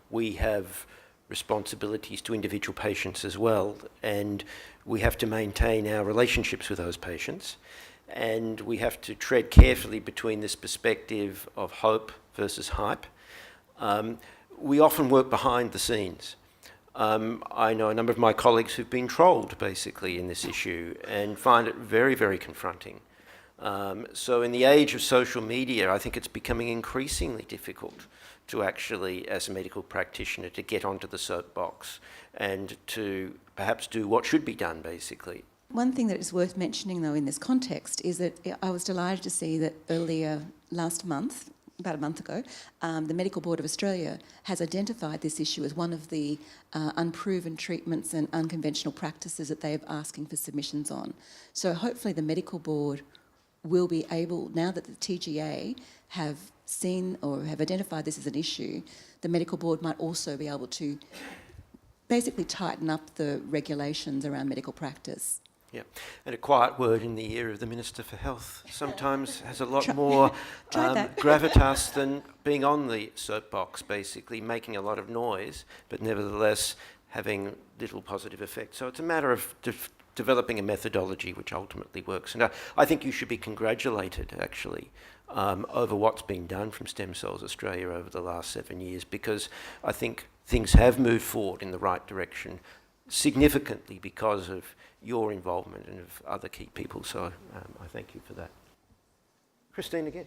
we have responsibilities to individual patients as well, and we have to maintain our relationships with those patients. And we have to tread carefully between this perspective of hope versus hype. We often work behind the scenes. I know a number of my colleagues who've been trolled, basically, in this issue and find it very, very confronting. So in the age of social media, I think it's becoming increasingly difficult to actually, as a medical practitioner, to get onto the soapbox and to perhaps do what should be done, basically. One thing that is worth mentioning, though, in this context is that I was delighted to see that earlier last month, about a month ago, the Medical Board of Australia has identified this issue as one of the unproven treatments and unconventional practices that they are asking for submissions on. So hopefully the Medical Board will be able, now that the TGA have seen or have identified this as an issue, the Medical Board might also be able to basically tighten up the regulations around medical practice. Yeah, and a quiet word in the ear of the Minister for Health sometimes has a lot more gravitas than being on the soapbox, basically, making a lot of noise, but nevertheless having little positive effect. So it's a matter of developing a methodology which ultimately works. And I think you should be congratulated, actually, over what's been done from Stem Cells Australia over the last 7 years, because I think things have moved forward in the right direction significantly because of your involvement and of other key people. So I thank you for that. Christine again.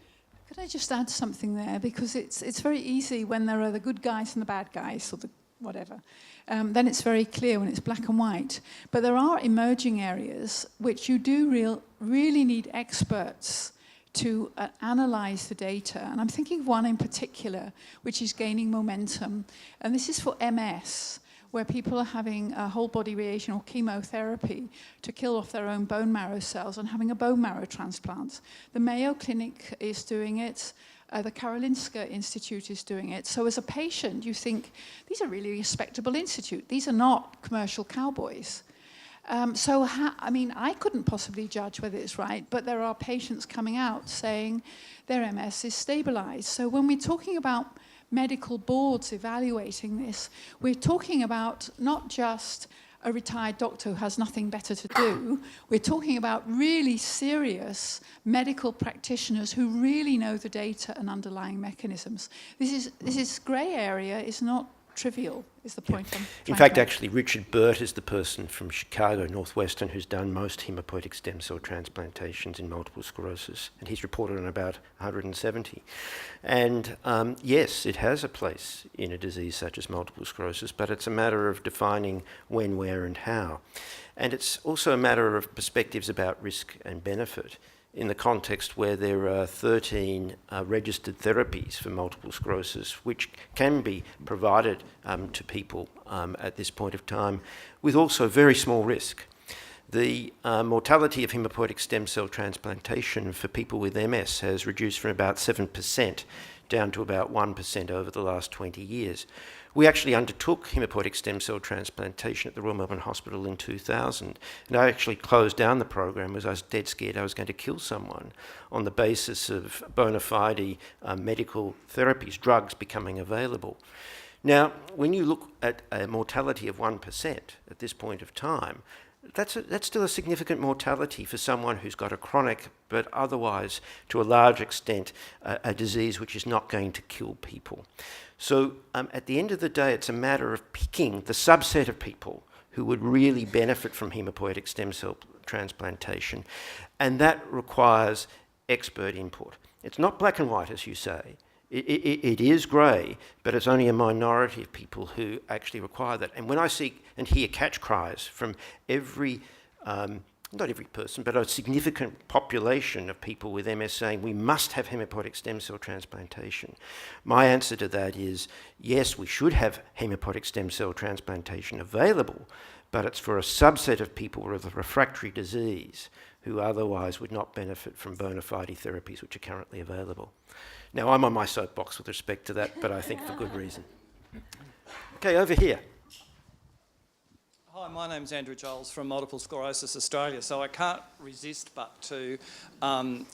Could I just add something there? Because it's very easy when there are the good guys and the bad guys, or the whatever. Then it's very clear when it's black and white. But there are emerging areas which you do really need experts to analyse the data. And I'm thinking of one in particular, which is gaining momentum. And this is for MS, where people are having a whole body radiation or chemotherapy to kill off their own bone marrow cells and having a bone marrow transplant. The Mayo Clinic is doing it. The Karolinska Institute is doing it. So as a patient, you think, these are really respectable institute. These are not commercial cowboys. I couldn't possibly judge whether it's right, but there are patients coming out saying their MS is stabilized. So when we're talking about medical boards evaluating this, we're talking about not just a retired doctor who has nothing better to do. We're talking about really serious medical practitioners who really know the data and underlying mechanisms. This is grey area is not trivial, is the point I'm trying In fact, to make. actually, Richard Burt is the person from Chicago, Northwestern, who's done most hematopoietic stem cell transplantations in multiple sclerosis, and he's reported on about 170. And yes, it has a place in a disease such as multiple sclerosis, but it's a matter of defining when, where, and how. And it's also a matter of perspectives about risk and benefit, in the context where there are 13 registered therapies for multiple sclerosis, which can be provided to people at this point of time, with also very small risk. The mortality of hematopoietic stem cell transplantation for people with MS has reduced from about 7% down to about 1% over the last 20 years. We actually undertook hematopoietic stem cell transplantation at the Royal Melbourne Hospital in 2000, and I actually closed down the program because I was dead scared I was going to kill someone on the basis of bona fide medical therapies, drugs becoming available. Now, when you look at a mortality of 1% at this point of time, that's still a significant mortality for someone who's got a chronic, but otherwise, to a large extent, a disease which is not going to kill people. So at the end of the day, it's a matter of picking the subset of people who would really benefit from haemopoietic stem cell transplantation, and that requires expert input. It's not black and white, as you say. It is grey, but it's only a minority of people who actually require that. And when I see and hear catch cries from every, not every person, but a significant population of people with MS saying we must have haemopoietic stem cell transplantation, my answer to that is yes, we should have haemopoietic stem cell transplantation available, but it's for a subset of people with a refractory disease who otherwise would not benefit from bona fide therapies which are currently available. Now, I'm on my soapbox with respect to that, but I think for good reason. Okay, over here. Hi, my name's Andrew Giles from Multiple Sclerosis Australia, so I can't resist but to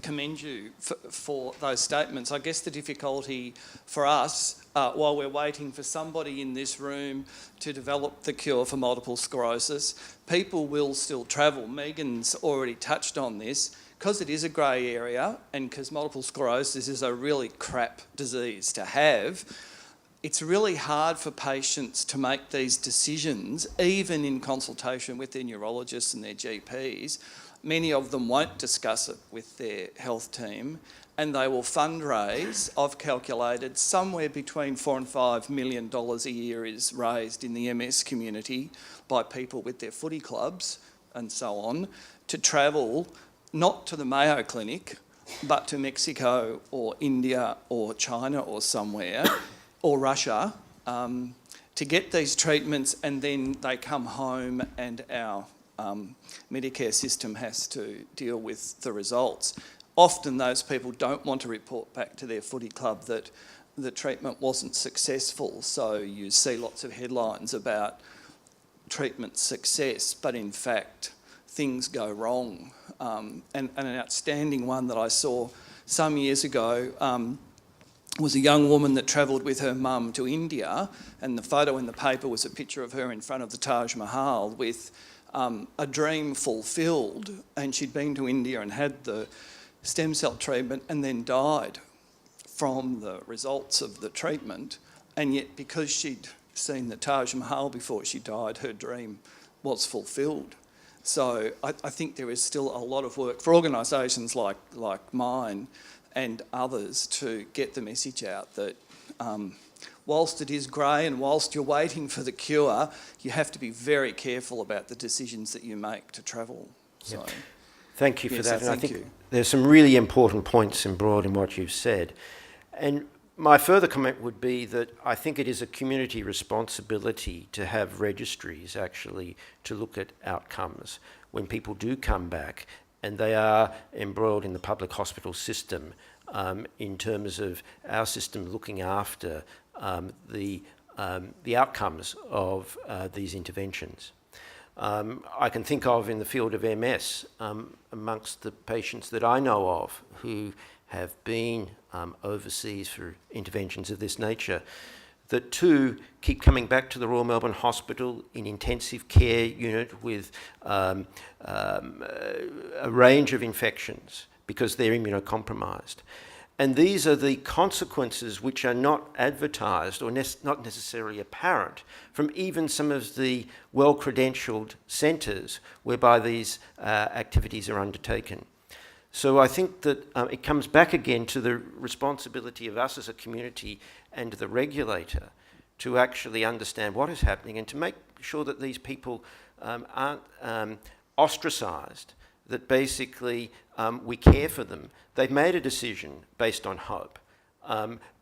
commend you for those statements. I guess the difficulty for us, while we're waiting for somebody in this room to develop the cure for multiple sclerosis, people will still travel. Megan's already touched on this. Because it is a grey area and because multiple sclerosis is a really crap disease to have, it's really hard for patients to make these decisions, even in consultation with their neurologists and their GPs. Many of them won't discuss it with their health team, and they will fundraise. I've calculated somewhere between $4 and $5 million a year is raised in the MS community by people with their footy clubs and so on to travel not to the Mayo Clinic, but to Mexico or India or China or somewhere, or Russia, to get these treatments, and then they come home and our Medicare system has to deal with the results. Often those people don't want to report back to their footy club that the treatment wasn't successful, so you see lots of headlines about treatment success, but in fact things go wrong. And an outstanding one that I saw some years ago was a young woman that travelled with her mum to India, and the photo in the paper was a picture of her in front of the Taj Mahal with a dream fulfilled, and she'd been to India and had the stem cell treatment and then died from the results of the treatment, and yet because she'd seen the Taj Mahal before she died, her dream was fulfilled. So I think there is still a lot of work for organisations like mine and others to get the message out that whilst it is grey and whilst you're waiting for the cure, you have to be very careful about the decisions that you make to travel. So, thank you for that. And I think you. There's some really important points embroiled in what you've said. And my further comment would be that I think it is a community responsibility to have registries actually to look at outcomes when people do come back and they are embroiled in the public hospital system in terms of our system looking after the outcomes of these interventions. I can think of in the field of MS, amongst the patients that I know of who have been overseas for interventions of this nature, that too keep coming back to the Royal Melbourne Hospital in intensive care unit with a range of infections because they're immunocompromised. And these are the consequences which are not advertised or not necessarily apparent from even some of the well-credentialed centres whereby these activities are undertaken. So I think that it comes back again to the responsibility of us as a community and the regulator to actually understand what is happening and to make sure that these people aren't ostracised, that basically we care for them. They've made a decision based on hope,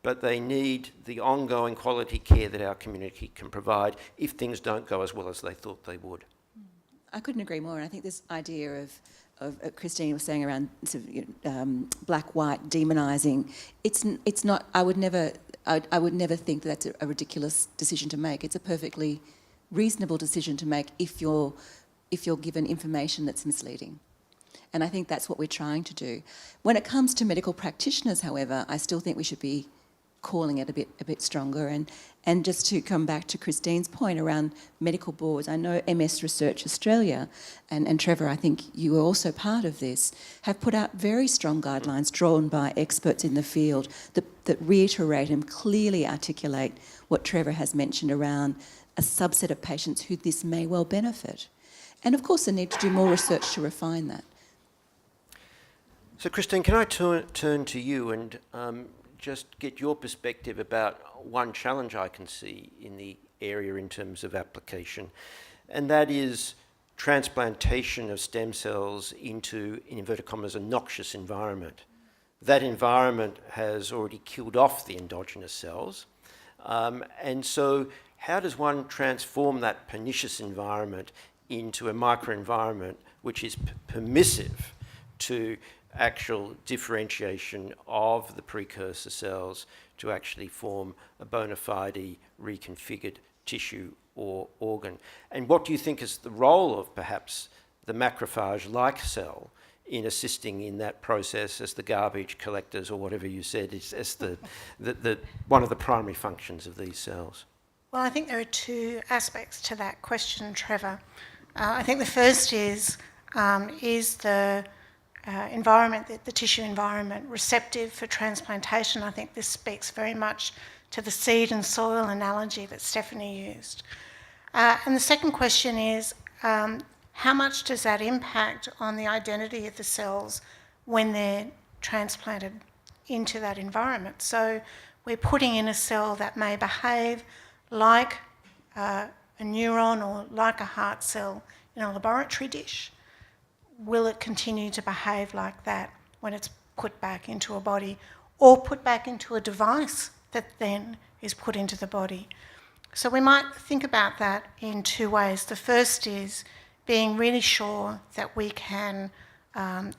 but they need the ongoing quality care that our community can provide if things don't go as well as they thought they would. I couldn't agree more, and I think this idea of Christine was saying around sort of, black-white demonising, it's not. I would never think that that's a ridiculous decision to make. It's a perfectly reasonable decision to make if you're given information that's misleading. And I think that's what we're trying to do. When it comes to medical practitioners, however, I still think we should be calling it a bit stronger. And just to come back to Christine's point around medical boards, I know MS Research Australia, and Trevor, I think you were also part of this, have put out very strong guidelines drawn by experts in the field that reiterate and clearly articulate what Trevor has mentioned around a subset of patients who this may well benefit. And of course, the need to do more research to refine that. So, Christine, can I turn to you and just get your perspective about one challenge I can see in the area in terms of application, and that is transplantation of stem cells into, in inverted commas, a noxious environment. That environment has already killed off the endogenous cells, and so how does one transform that pernicious environment into a microenvironment which is permissive to actual differentiation of the precursor cells to actually form a bona fide reconfigured tissue or organ? And what do you think is the role of perhaps the macrophage-like cell in assisting in that process as the garbage collectors, or whatever you said, as the one of the primary functions of these cells? Well, I think there are two aspects to that question, Trevor. I think the first is the environment, the tissue environment, receptive for transplantation? I think this speaks very much to the seed and soil analogy that Stephanie used. And the second question is, how much does that impact on the identity of the cells when they're transplanted into that environment? So we're putting in a cell that may behave like a neuron or like a heart cell in a laboratory dish. Will it continue to behave like that when it's put back into a body, or put back into a device that then is put into the body? So we might think about that in two ways. The first is being really sure that we can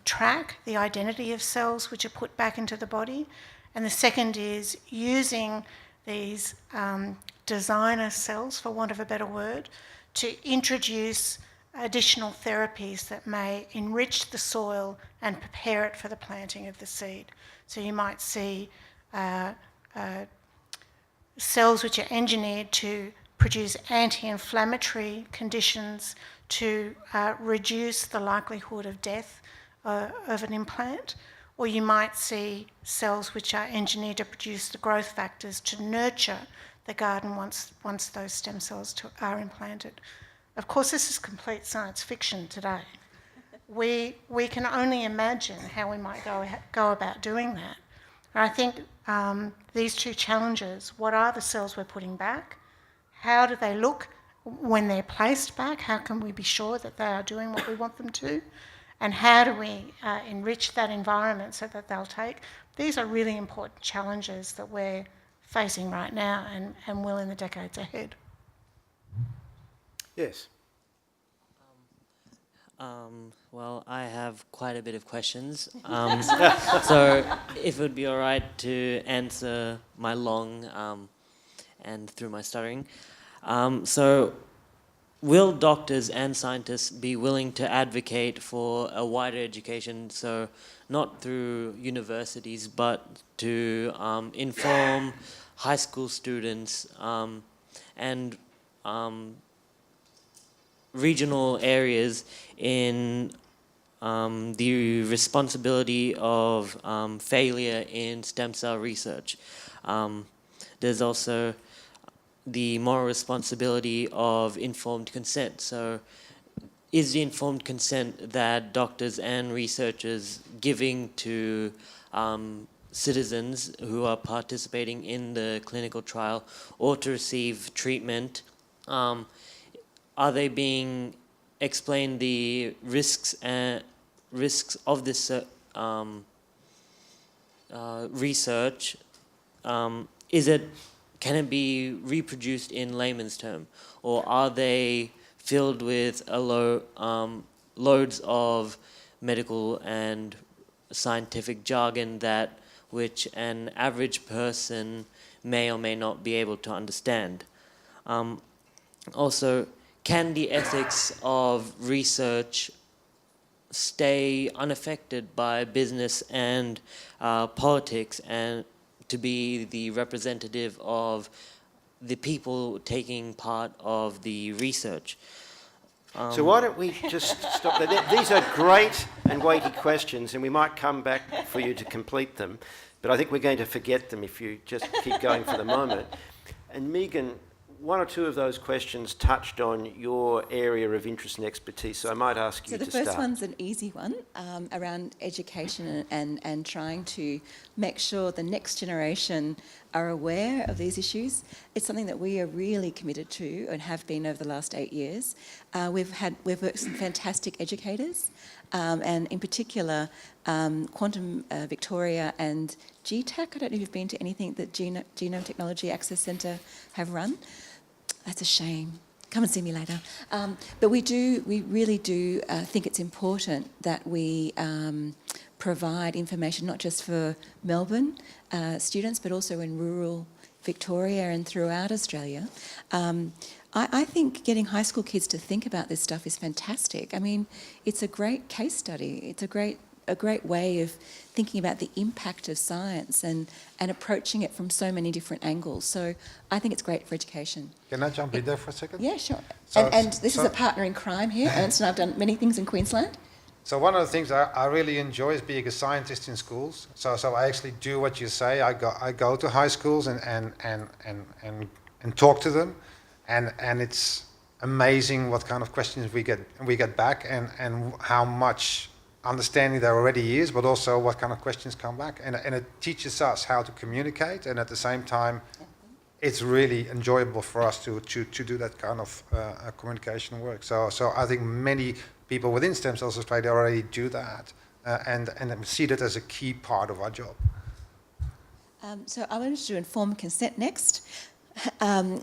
track the identity of cells which are put back into the body. And the second is using these designer cells, for want of a better word, to introduce additional therapies that may enrich the soil and prepare it for the planting of the seed. So you might see cells which are engineered to produce anti-inflammatory conditions to reduce the likelihood of death of an implant, or you might see cells which are engineered to produce the growth factors to nurture the garden once those stem cells are implanted. Of course, this is complete science fiction today. We can only imagine how we might go about doing that. And I think these two challenges, what are the cells we're putting back? How do they look when they're placed back? How can we be sure that they are doing what we want them to? And how do we enrich that environment so that they'll take? These are really important challenges that we're facing right now and will in the decades ahead. Yes. Well, I have quite a bit of questions. So if it would be all right to answer my long and through my stuttering. So will doctors and scientists be willing to advocate for a wider education, so not through universities, but to inform high school students and regional areas in the responsibility of failure in stem cell research? There's also the moral responsibility of informed consent. So is the informed consent that doctors and researchers giving to citizens who are participating in the clinical trial or to receive treatment, are they being explained the risks of this research? Can it be reproduced in layman's term, or are they filled with loads of medical and scientific jargon that which an average person may or may not be able to understand? Also, can the ethics of research stay unaffected by business and politics and to be the representative of the people taking part of the research. So why don't we just stop there? These are great and weighty questions, and we might come back for you to complete them, but I think we're going to forget them if you just keep going for the moment. And Megan, one or two of those questions touched on your area of interest and expertise, so I might ask you to start. So the first one's an easy one, around education and trying to make sure the next generation are aware of these issues. It's something that we are really committed to and have been over the last 8 years. We've worked with some fantastic educators, and in particular, Quantum Victoria and GTAC. I don't know if you've been to anything that Genome Technology Access Centre have run. That's a shame. Come and see me later. But we really do think it's important that we provide information not just for Melbourne students, but also in rural Victoria and throughout Australia. I think getting high school kids to think about this stuff is fantastic. I mean, it's a great case study. It's a great way of thinking about the impact of science and approaching it from so many different angles. So I think it's great for education. Can I jump in there for a second? Yeah, sure. So, and this is a partner in crime here. Ernst and I've done many things in Queensland. So one of the things I really enjoy is being a scientist in schools. So I actually do what you say. I go to high schools and talk to them, and it's amazing what kind of questions we get back and how much understanding there already is, but also what kind of questions come back, and it teaches us how to communicate, and at the same time, it's really enjoyable for us to do that kind of communication work. So I think many people within Stem Cells Australia already do that, and see that as a key part of our job. So I wanted to do informed consent next.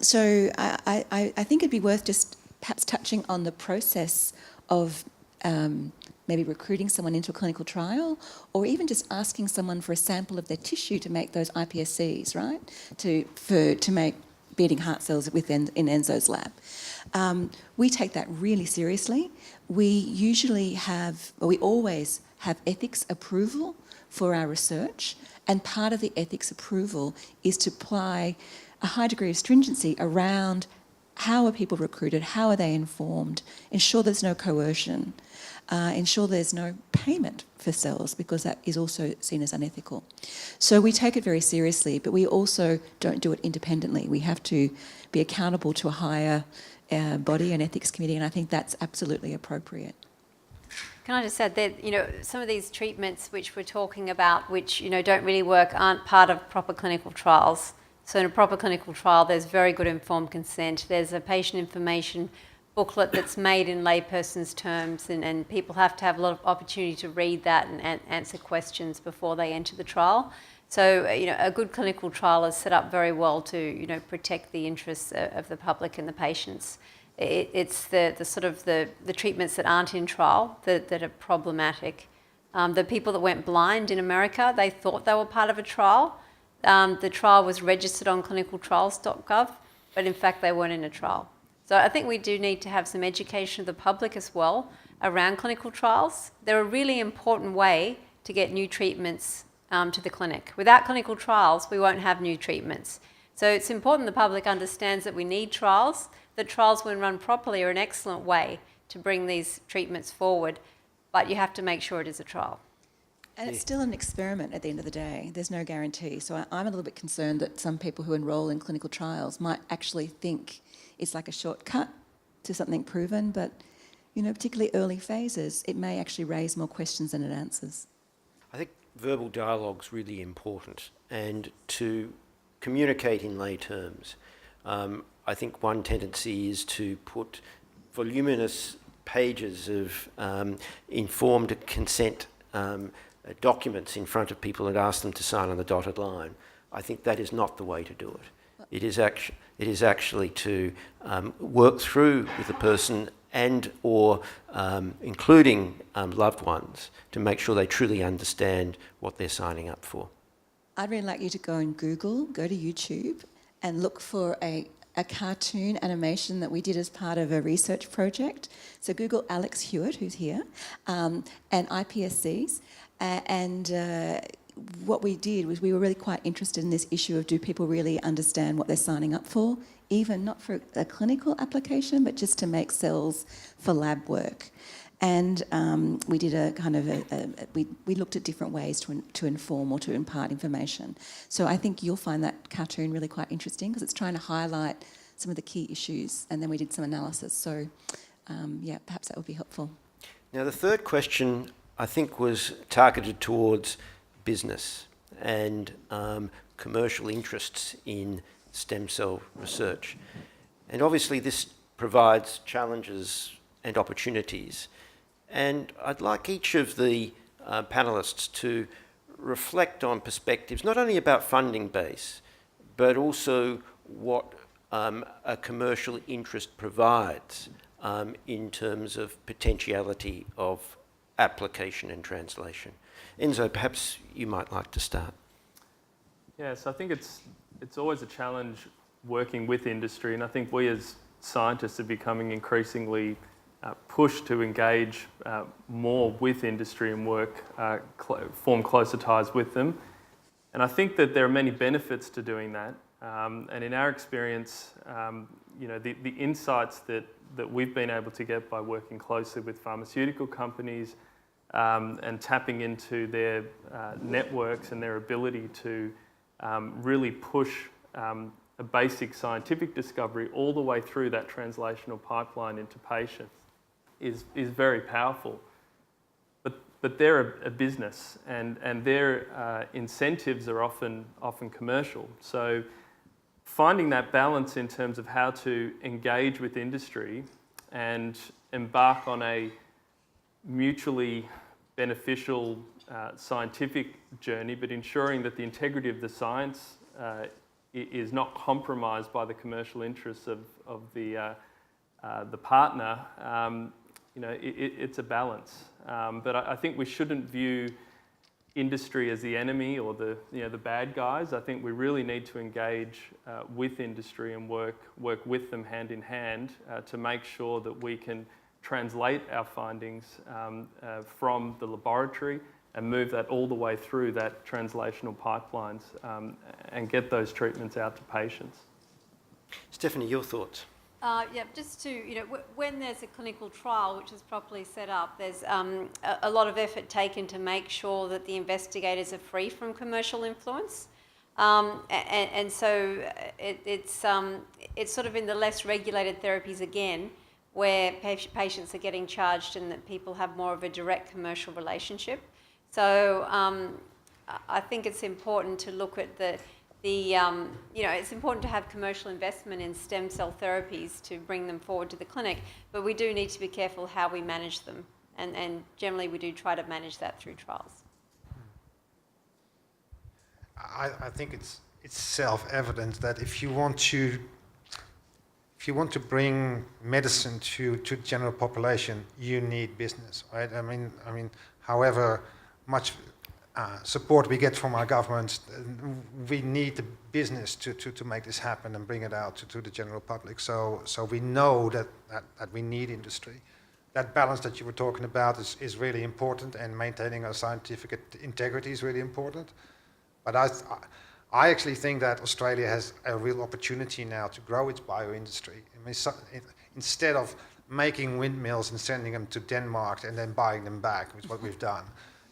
So I think it'd be worth just perhaps touching on the process of maybe recruiting someone into a clinical trial, or even just asking someone for a sample of their tissue to make those iPSCs, right? To make beating heart cells in Enzo's lab. We take that really seriously. We always have ethics approval for our research, and part of the ethics approval is to apply a high degree of stringency around how are people recruited, how are they informed, ensure there's no coercion, ensure there's no payment for cells, because that is also seen as unethical. So we take it very seriously, but we also don't do it independently. We have to be accountable to a higher body, an ethics committee, and I think that's absolutely appropriate. Can I just add that, some of these treatments which we're talking about, which, don't really work, aren't part of proper clinical trials. So in a proper clinical trial, there's very good informed consent. There's a patient information booklet that's made in layperson's terms, and people have to have a lot of opportunity to read that and answer questions before they enter the trial. So, a good clinical trial is set up very well to, protect the interests of the public and the patients. It's the sort of the treatments that aren't in trial that are problematic. The people that went blind in America, they thought they were part of a trial. The trial was registered on clinicaltrials.gov, but in fact they weren't in a trial. So I think we do need to have some education of the public as well around clinical trials. They're a really important way to get new treatments to the clinic. Without clinical trials, we won't have new treatments. So it's important the public understands that we need trials, that trials, when run properly, are an excellent way to bring these treatments forward, but you have to make sure it is a trial. And it's still an experiment at the end of the day. There's no guarantee. So I'm a little bit concerned that some people who enrol in clinical trials might actually think it's like a shortcut to something proven, but, particularly early phases, it may actually raise more questions than it answers. I think verbal dialogue's really important, and to communicate in lay terms. I think one tendency is to put voluminous pages of informed consent documents in front of people and ask them to sign on the dotted line. I think that is not the way to do it. It is actually to work through with the person and or including loved ones to make sure they truly understand what they're signing up for. I'd really like you to go and Google, go to YouTube and look for a cartoon animation that we did as part of a research project. So Google Alex Hewitt, who's here, and iPSCs, and what we did was we were really quite interested in this issue of, do people really understand what they're signing up for, even not for a clinical application, but just to make cells for lab work. And we did a kind of we looked at different ways to inform or to impart information. So I think you'll find that cartoon really quite interesting, because it's trying to highlight some of the key issues, and then we did some analysis. So yeah, perhaps that would be helpful. Now, the third question, I think, was targeted towards business and commercial interests in stem cell research. And obviously this provides challenges and opportunities. And I'd like each of the panellists to reflect on perspectives, not only about funding base, but also what a commercial interest provides in terms of potentiality of application and translation. Enzo, perhaps you might like to start. Yes, I think it's always a challenge working with industry, and I think we as scientists are becoming increasingly pushed to engage more with industry and work, form closer ties with them. And I think that there are many benefits to doing that. And in our experience, you know, the insights that we've been able to get by working closely with pharmaceutical companies and tapping into their networks and their ability to really push a basic scientific discovery all the way through that translational pipeline into patients is very powerful. But they're a business, and their incentives are often commercial. So finding that balance in terms of how to engage with industry and embark on a mutually beneficial scientific journey, but ensuring that the integrity of the science is not compromised by the commercial interests of the partner. You know, it's a balance. But I think we shouldn't view industry as the enemy or the bad guys. I think we really need to engage with industry and work with them hand in hand to make sure that we can translate our findings from the laboratory and move that all the way through that translational pipelines and get those treatments out to patients. Stephanie, your thoughts? Yeah, just to, you know, when there's a clinical trial which is properly set up, there's a lot of effort taken to make sure that the investigators are free from commercial influence. And so it's sort of in the less regulated therapies again, where patients are getting charged and that people have more of a direct commercial relationship. So I think it's important to look at you know, it's important to have commercial investment in stem cell therapies to bring them forward to the clinic, but we do need to be careful how we manage them. And generally we do try to manage that through trials. I think it's self-evident that if you want to bring medicine to the general population, you need business, right? I mean, however much support we get from our governments, we need the business to make this happen and bring it out to the general public. So we know that we need industry. That balance that you were talking about is really important, and maintaining our scientific integrity is really important. But I actually think that Australia has a real opportunity now to grow its bioindustry. I mean, instead of making windmills and sending them to Denmark and then buying them back, which is what we've done,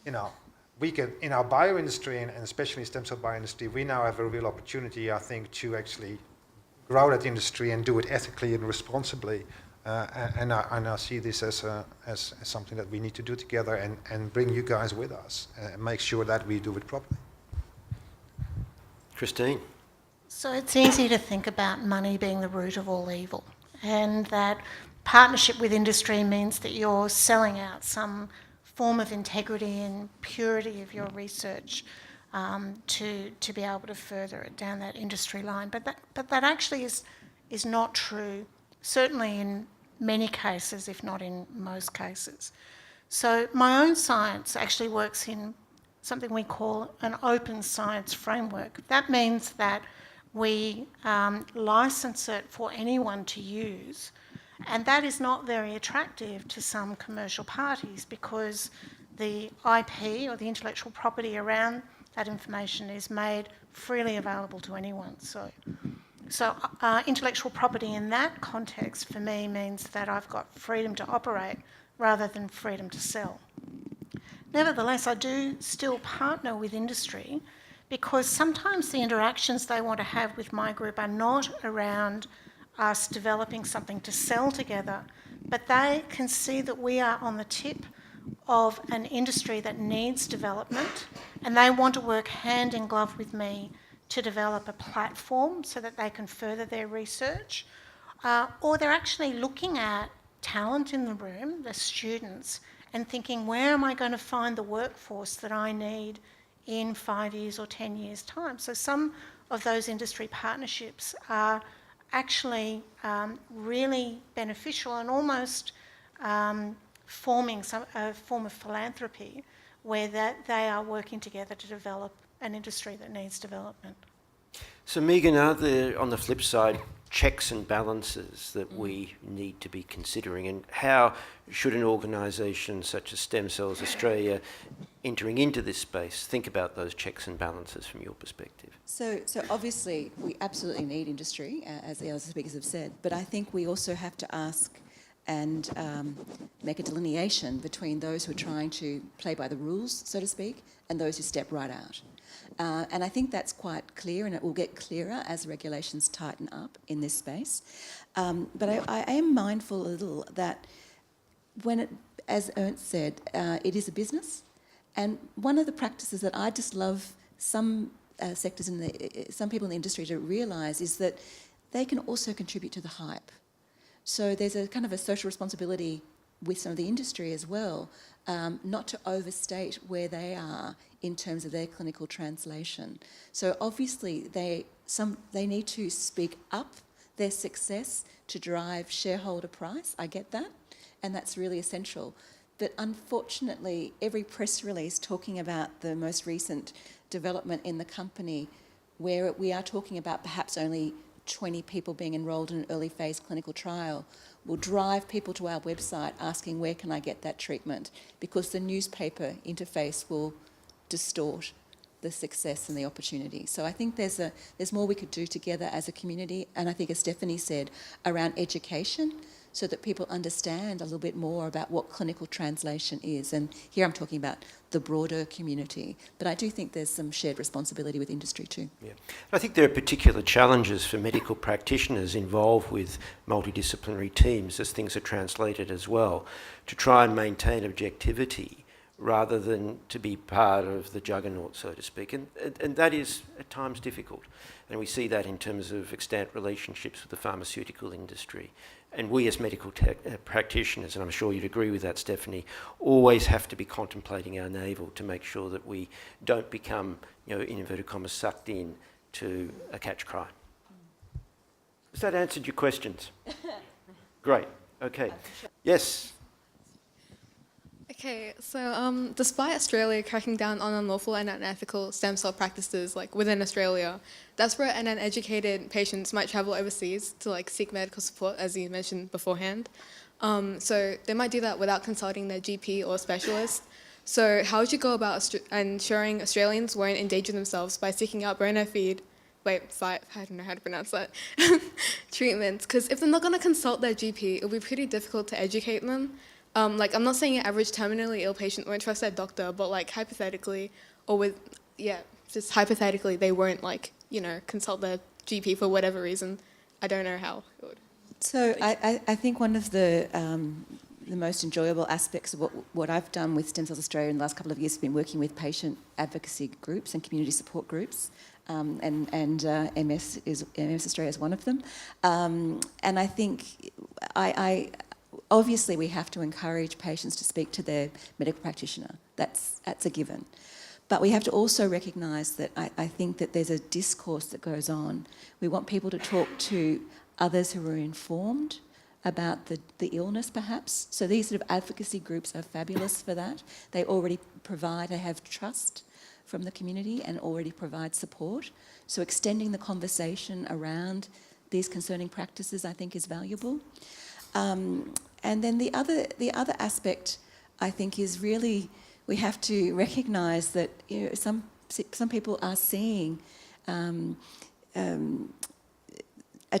you know, we can, in our bioindustry and especially stem cell bioindustry, we now have a real opportunity, I think, to actually grow that industry and do it ethically and responsibly. And I see this as something that we need to do together and bring you guys with us and make sure that we do it properly. Christine? So it's easy to think about money being the root of all evil, and that partnership with industry means that you're selling out some form of integrity and purity of your research to be able to further it down that industry line. But that actually is not true, certainly in many cases, if not in most cases. So my own science actually works in something we call an open science framework. That means that we license it for anyone to use. And that is not very attractive to some commercial parties, because the IP or the intellectual property around that information is made freely available to anyone. So intellectual property in that context for me means that I've got freedom to operate rather than freedom to sell. Nevertheless, I do still partner with industry because sometimes the interactions they want to have with my group are not around us developing something to sell together, but they can see that we are on the tip of an industry that needs development, and they want to work hand in glove with me to develop a platform so that they can further their research, or they're actually looking at talent in the room, the students, and thinking, where am I going to find the workforce that I need in 5 years or 10 years' time? So some of those industry partnerships are actually really beneficial and almost forming a form of philanthropy where they are working together to develop an industry that needs development. So Megan, are there, on the flip side, checks and balances that we need to be considering, and how should an organisation such as Stem Cells Australia entering into this space think about those checks and balances from your perspective? So obviously we absolutely need industry, as the other speakers have said, but I think we also have to ask and make a delineation between those who are trying to play by the rules, so to speak, and those who step right out. And I think that's quite clear, and it will get clearer as regulations tighten up in this space. But I am mindful a little that when it, as Ernst said, it is a business, and one of the practices that I just love some sectors some people in the industry to realise is that they can also contribute to the hype. So there's a kind of a social responsibility with some of the industry as well, not to overstate where they are in terms of their clinical translation. So obviously they need to speak up their success to drive shareholder price. I get that, and that's really essential. But unfortunately, every press release talking about the most recent development in the company, where we are talking about perhaps only 20 people being enrolled in an early phase clinical trial, will drive people to our website asking, where can I get that treatment? Because the newspaper interface will distort the success and the opportunity. So I think there's more we could do together as a community, and I think, as Stephanie said, around education, so that people understand a little bit more about what clinical translation is. And here I'm talking about the broader community. But I do think there's some shared responsibility with industry too. Yeah. I think there are particular challenges for medical practitioners involved with multidisciplinary teams as things are translated as well, to try and maintain objectivity rather than to be part of the juggernaut, so to speak. And that is at times difficult. And we see that in terms of extant relationships with the pharmaceutical industry. And we as medical practitioners, and I'm sure you'd agree with that, Stephanie, always have to be contemplating our navel to make sure that we don't become, in inverted commas, sucked in to a catch cry. Has that answered your questions? Great. Okay. Yes. Okay, so despite Australia cracking down on unlawful and unethical stem cell practices within Australia, desperate and uneducated patients might travel overseas to seek medical support, as you mentioned beforehand. So they might do that without consulting their GP or specialist. So how would you go about ensuring Australians won't endanger themselves by seeking out bona fide, I don't know how to pronounce that, treatments? Because if they're not going to consult their GP, it'll be pretty difficult to educate them. I'm not saying an average terminally ill patient won't trust their doctor, but hypothetically, just hypothetically, they won't consult their GP for whatever reason. I don't know how it would. So I think one of the most enjoyable aspects of what I've done with Stem Cells Australia in the last couple of years has been working with patient advocacy groups and community support groups, and MS Australia is one of them. And I think obviously we have to encourage patients to speak to their medical practitioner. That's a given. But we have to also recognise that I think that there's a discourse that goes on. We want people to talk to others who are informed about the illness, perhaps. So these sort of advocacy groups are fabulous for that. They have trust from the community and already provide support. So extending the conversation around these concerning practices, I think, is valuable. And then the other aspect, I think, is really we have to recognise that some some people are seeing a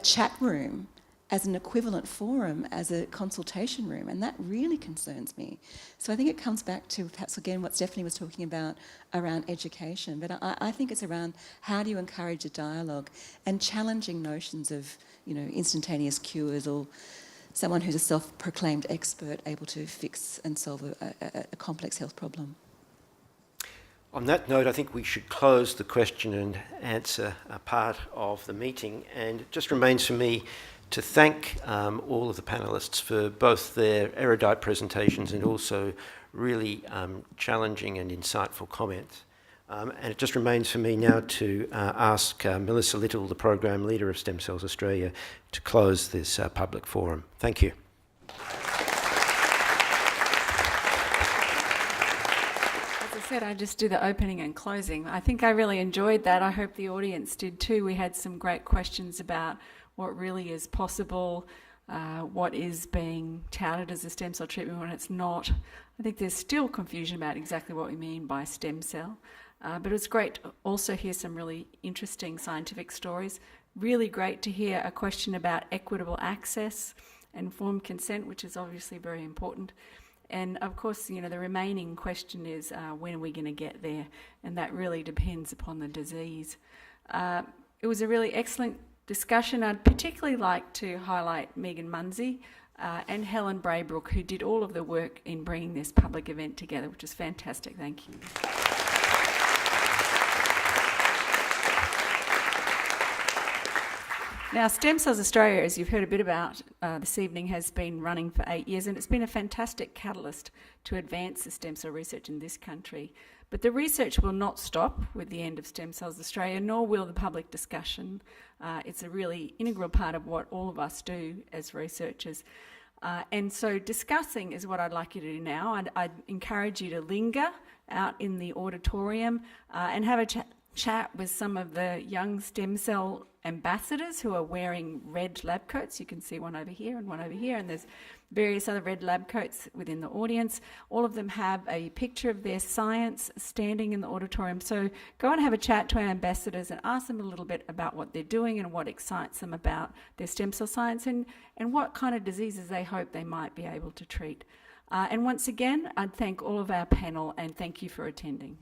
chat room as an equivalent forum, as a consultation room, and that really concerns me. So I think it comes back to perhaps again what Stephanie was talking about around education, but I think it's around how do you encourage a dialogue and challenging notions of, you know, instantaneous cures or someone who's a self-proclaimed expert able to fix and solve a complex health problem. On that note, I think we should close the question and answer part of the meeting, and it just remains for me to thank all of the panellists for both their erudite presentations and also really challenging and insightful comments. And it just remains for me now to ask Melissa Little, the Program Leader of Stem Cells Australia, to close this public forum. Thank you. I just do the opening and closing. I think I really enjoyed that. I hope the audience did too. We had some great questions about what really is possible, what is being touted as a stem cell treatment when it's not. I think there's still confusion about exactly what we mean by stem cell. But it was great to also hear some really interesting scientific stories. Really great to hear a question about equitable access, informed consent, which is obviously very important. And of course, you know, the remaining question is when are we going to get there? And that really depends upon the disease. It was a really excellent discussion. I'd particularly like to highlight Megan Munsey and Helen Braybrook, who did all of the work in bringing this public event together, which is fantastic. Thank you. Now, Stem Cells Australia, as you've heard a bit about this evening, has been running for 8 years, and it's been a fantastic catalyst to advance the stem cell research in this country. But the research will not stop with the end of Stem Cells Australia, nor will the public discussion. It's a really integral part of what all of us do as researchers. And so discussing is what I'd like you to do now. I'd encourage you to linger out in the auditorium and have a chat with some of the young stem cell ambassadors who are wearing red lab coats. You can see one over here and one over here, and there's various other red lab coats within the audience. All of them have a picture of their science standing in the auditorium. So go and have a chat to our ambassadors and ask them a little bit about what they're doing and what excites them about their stem cell science and what kind of diseases they hope they might be able to treat. And once again, I'd thank all of our panel and thank you for attending.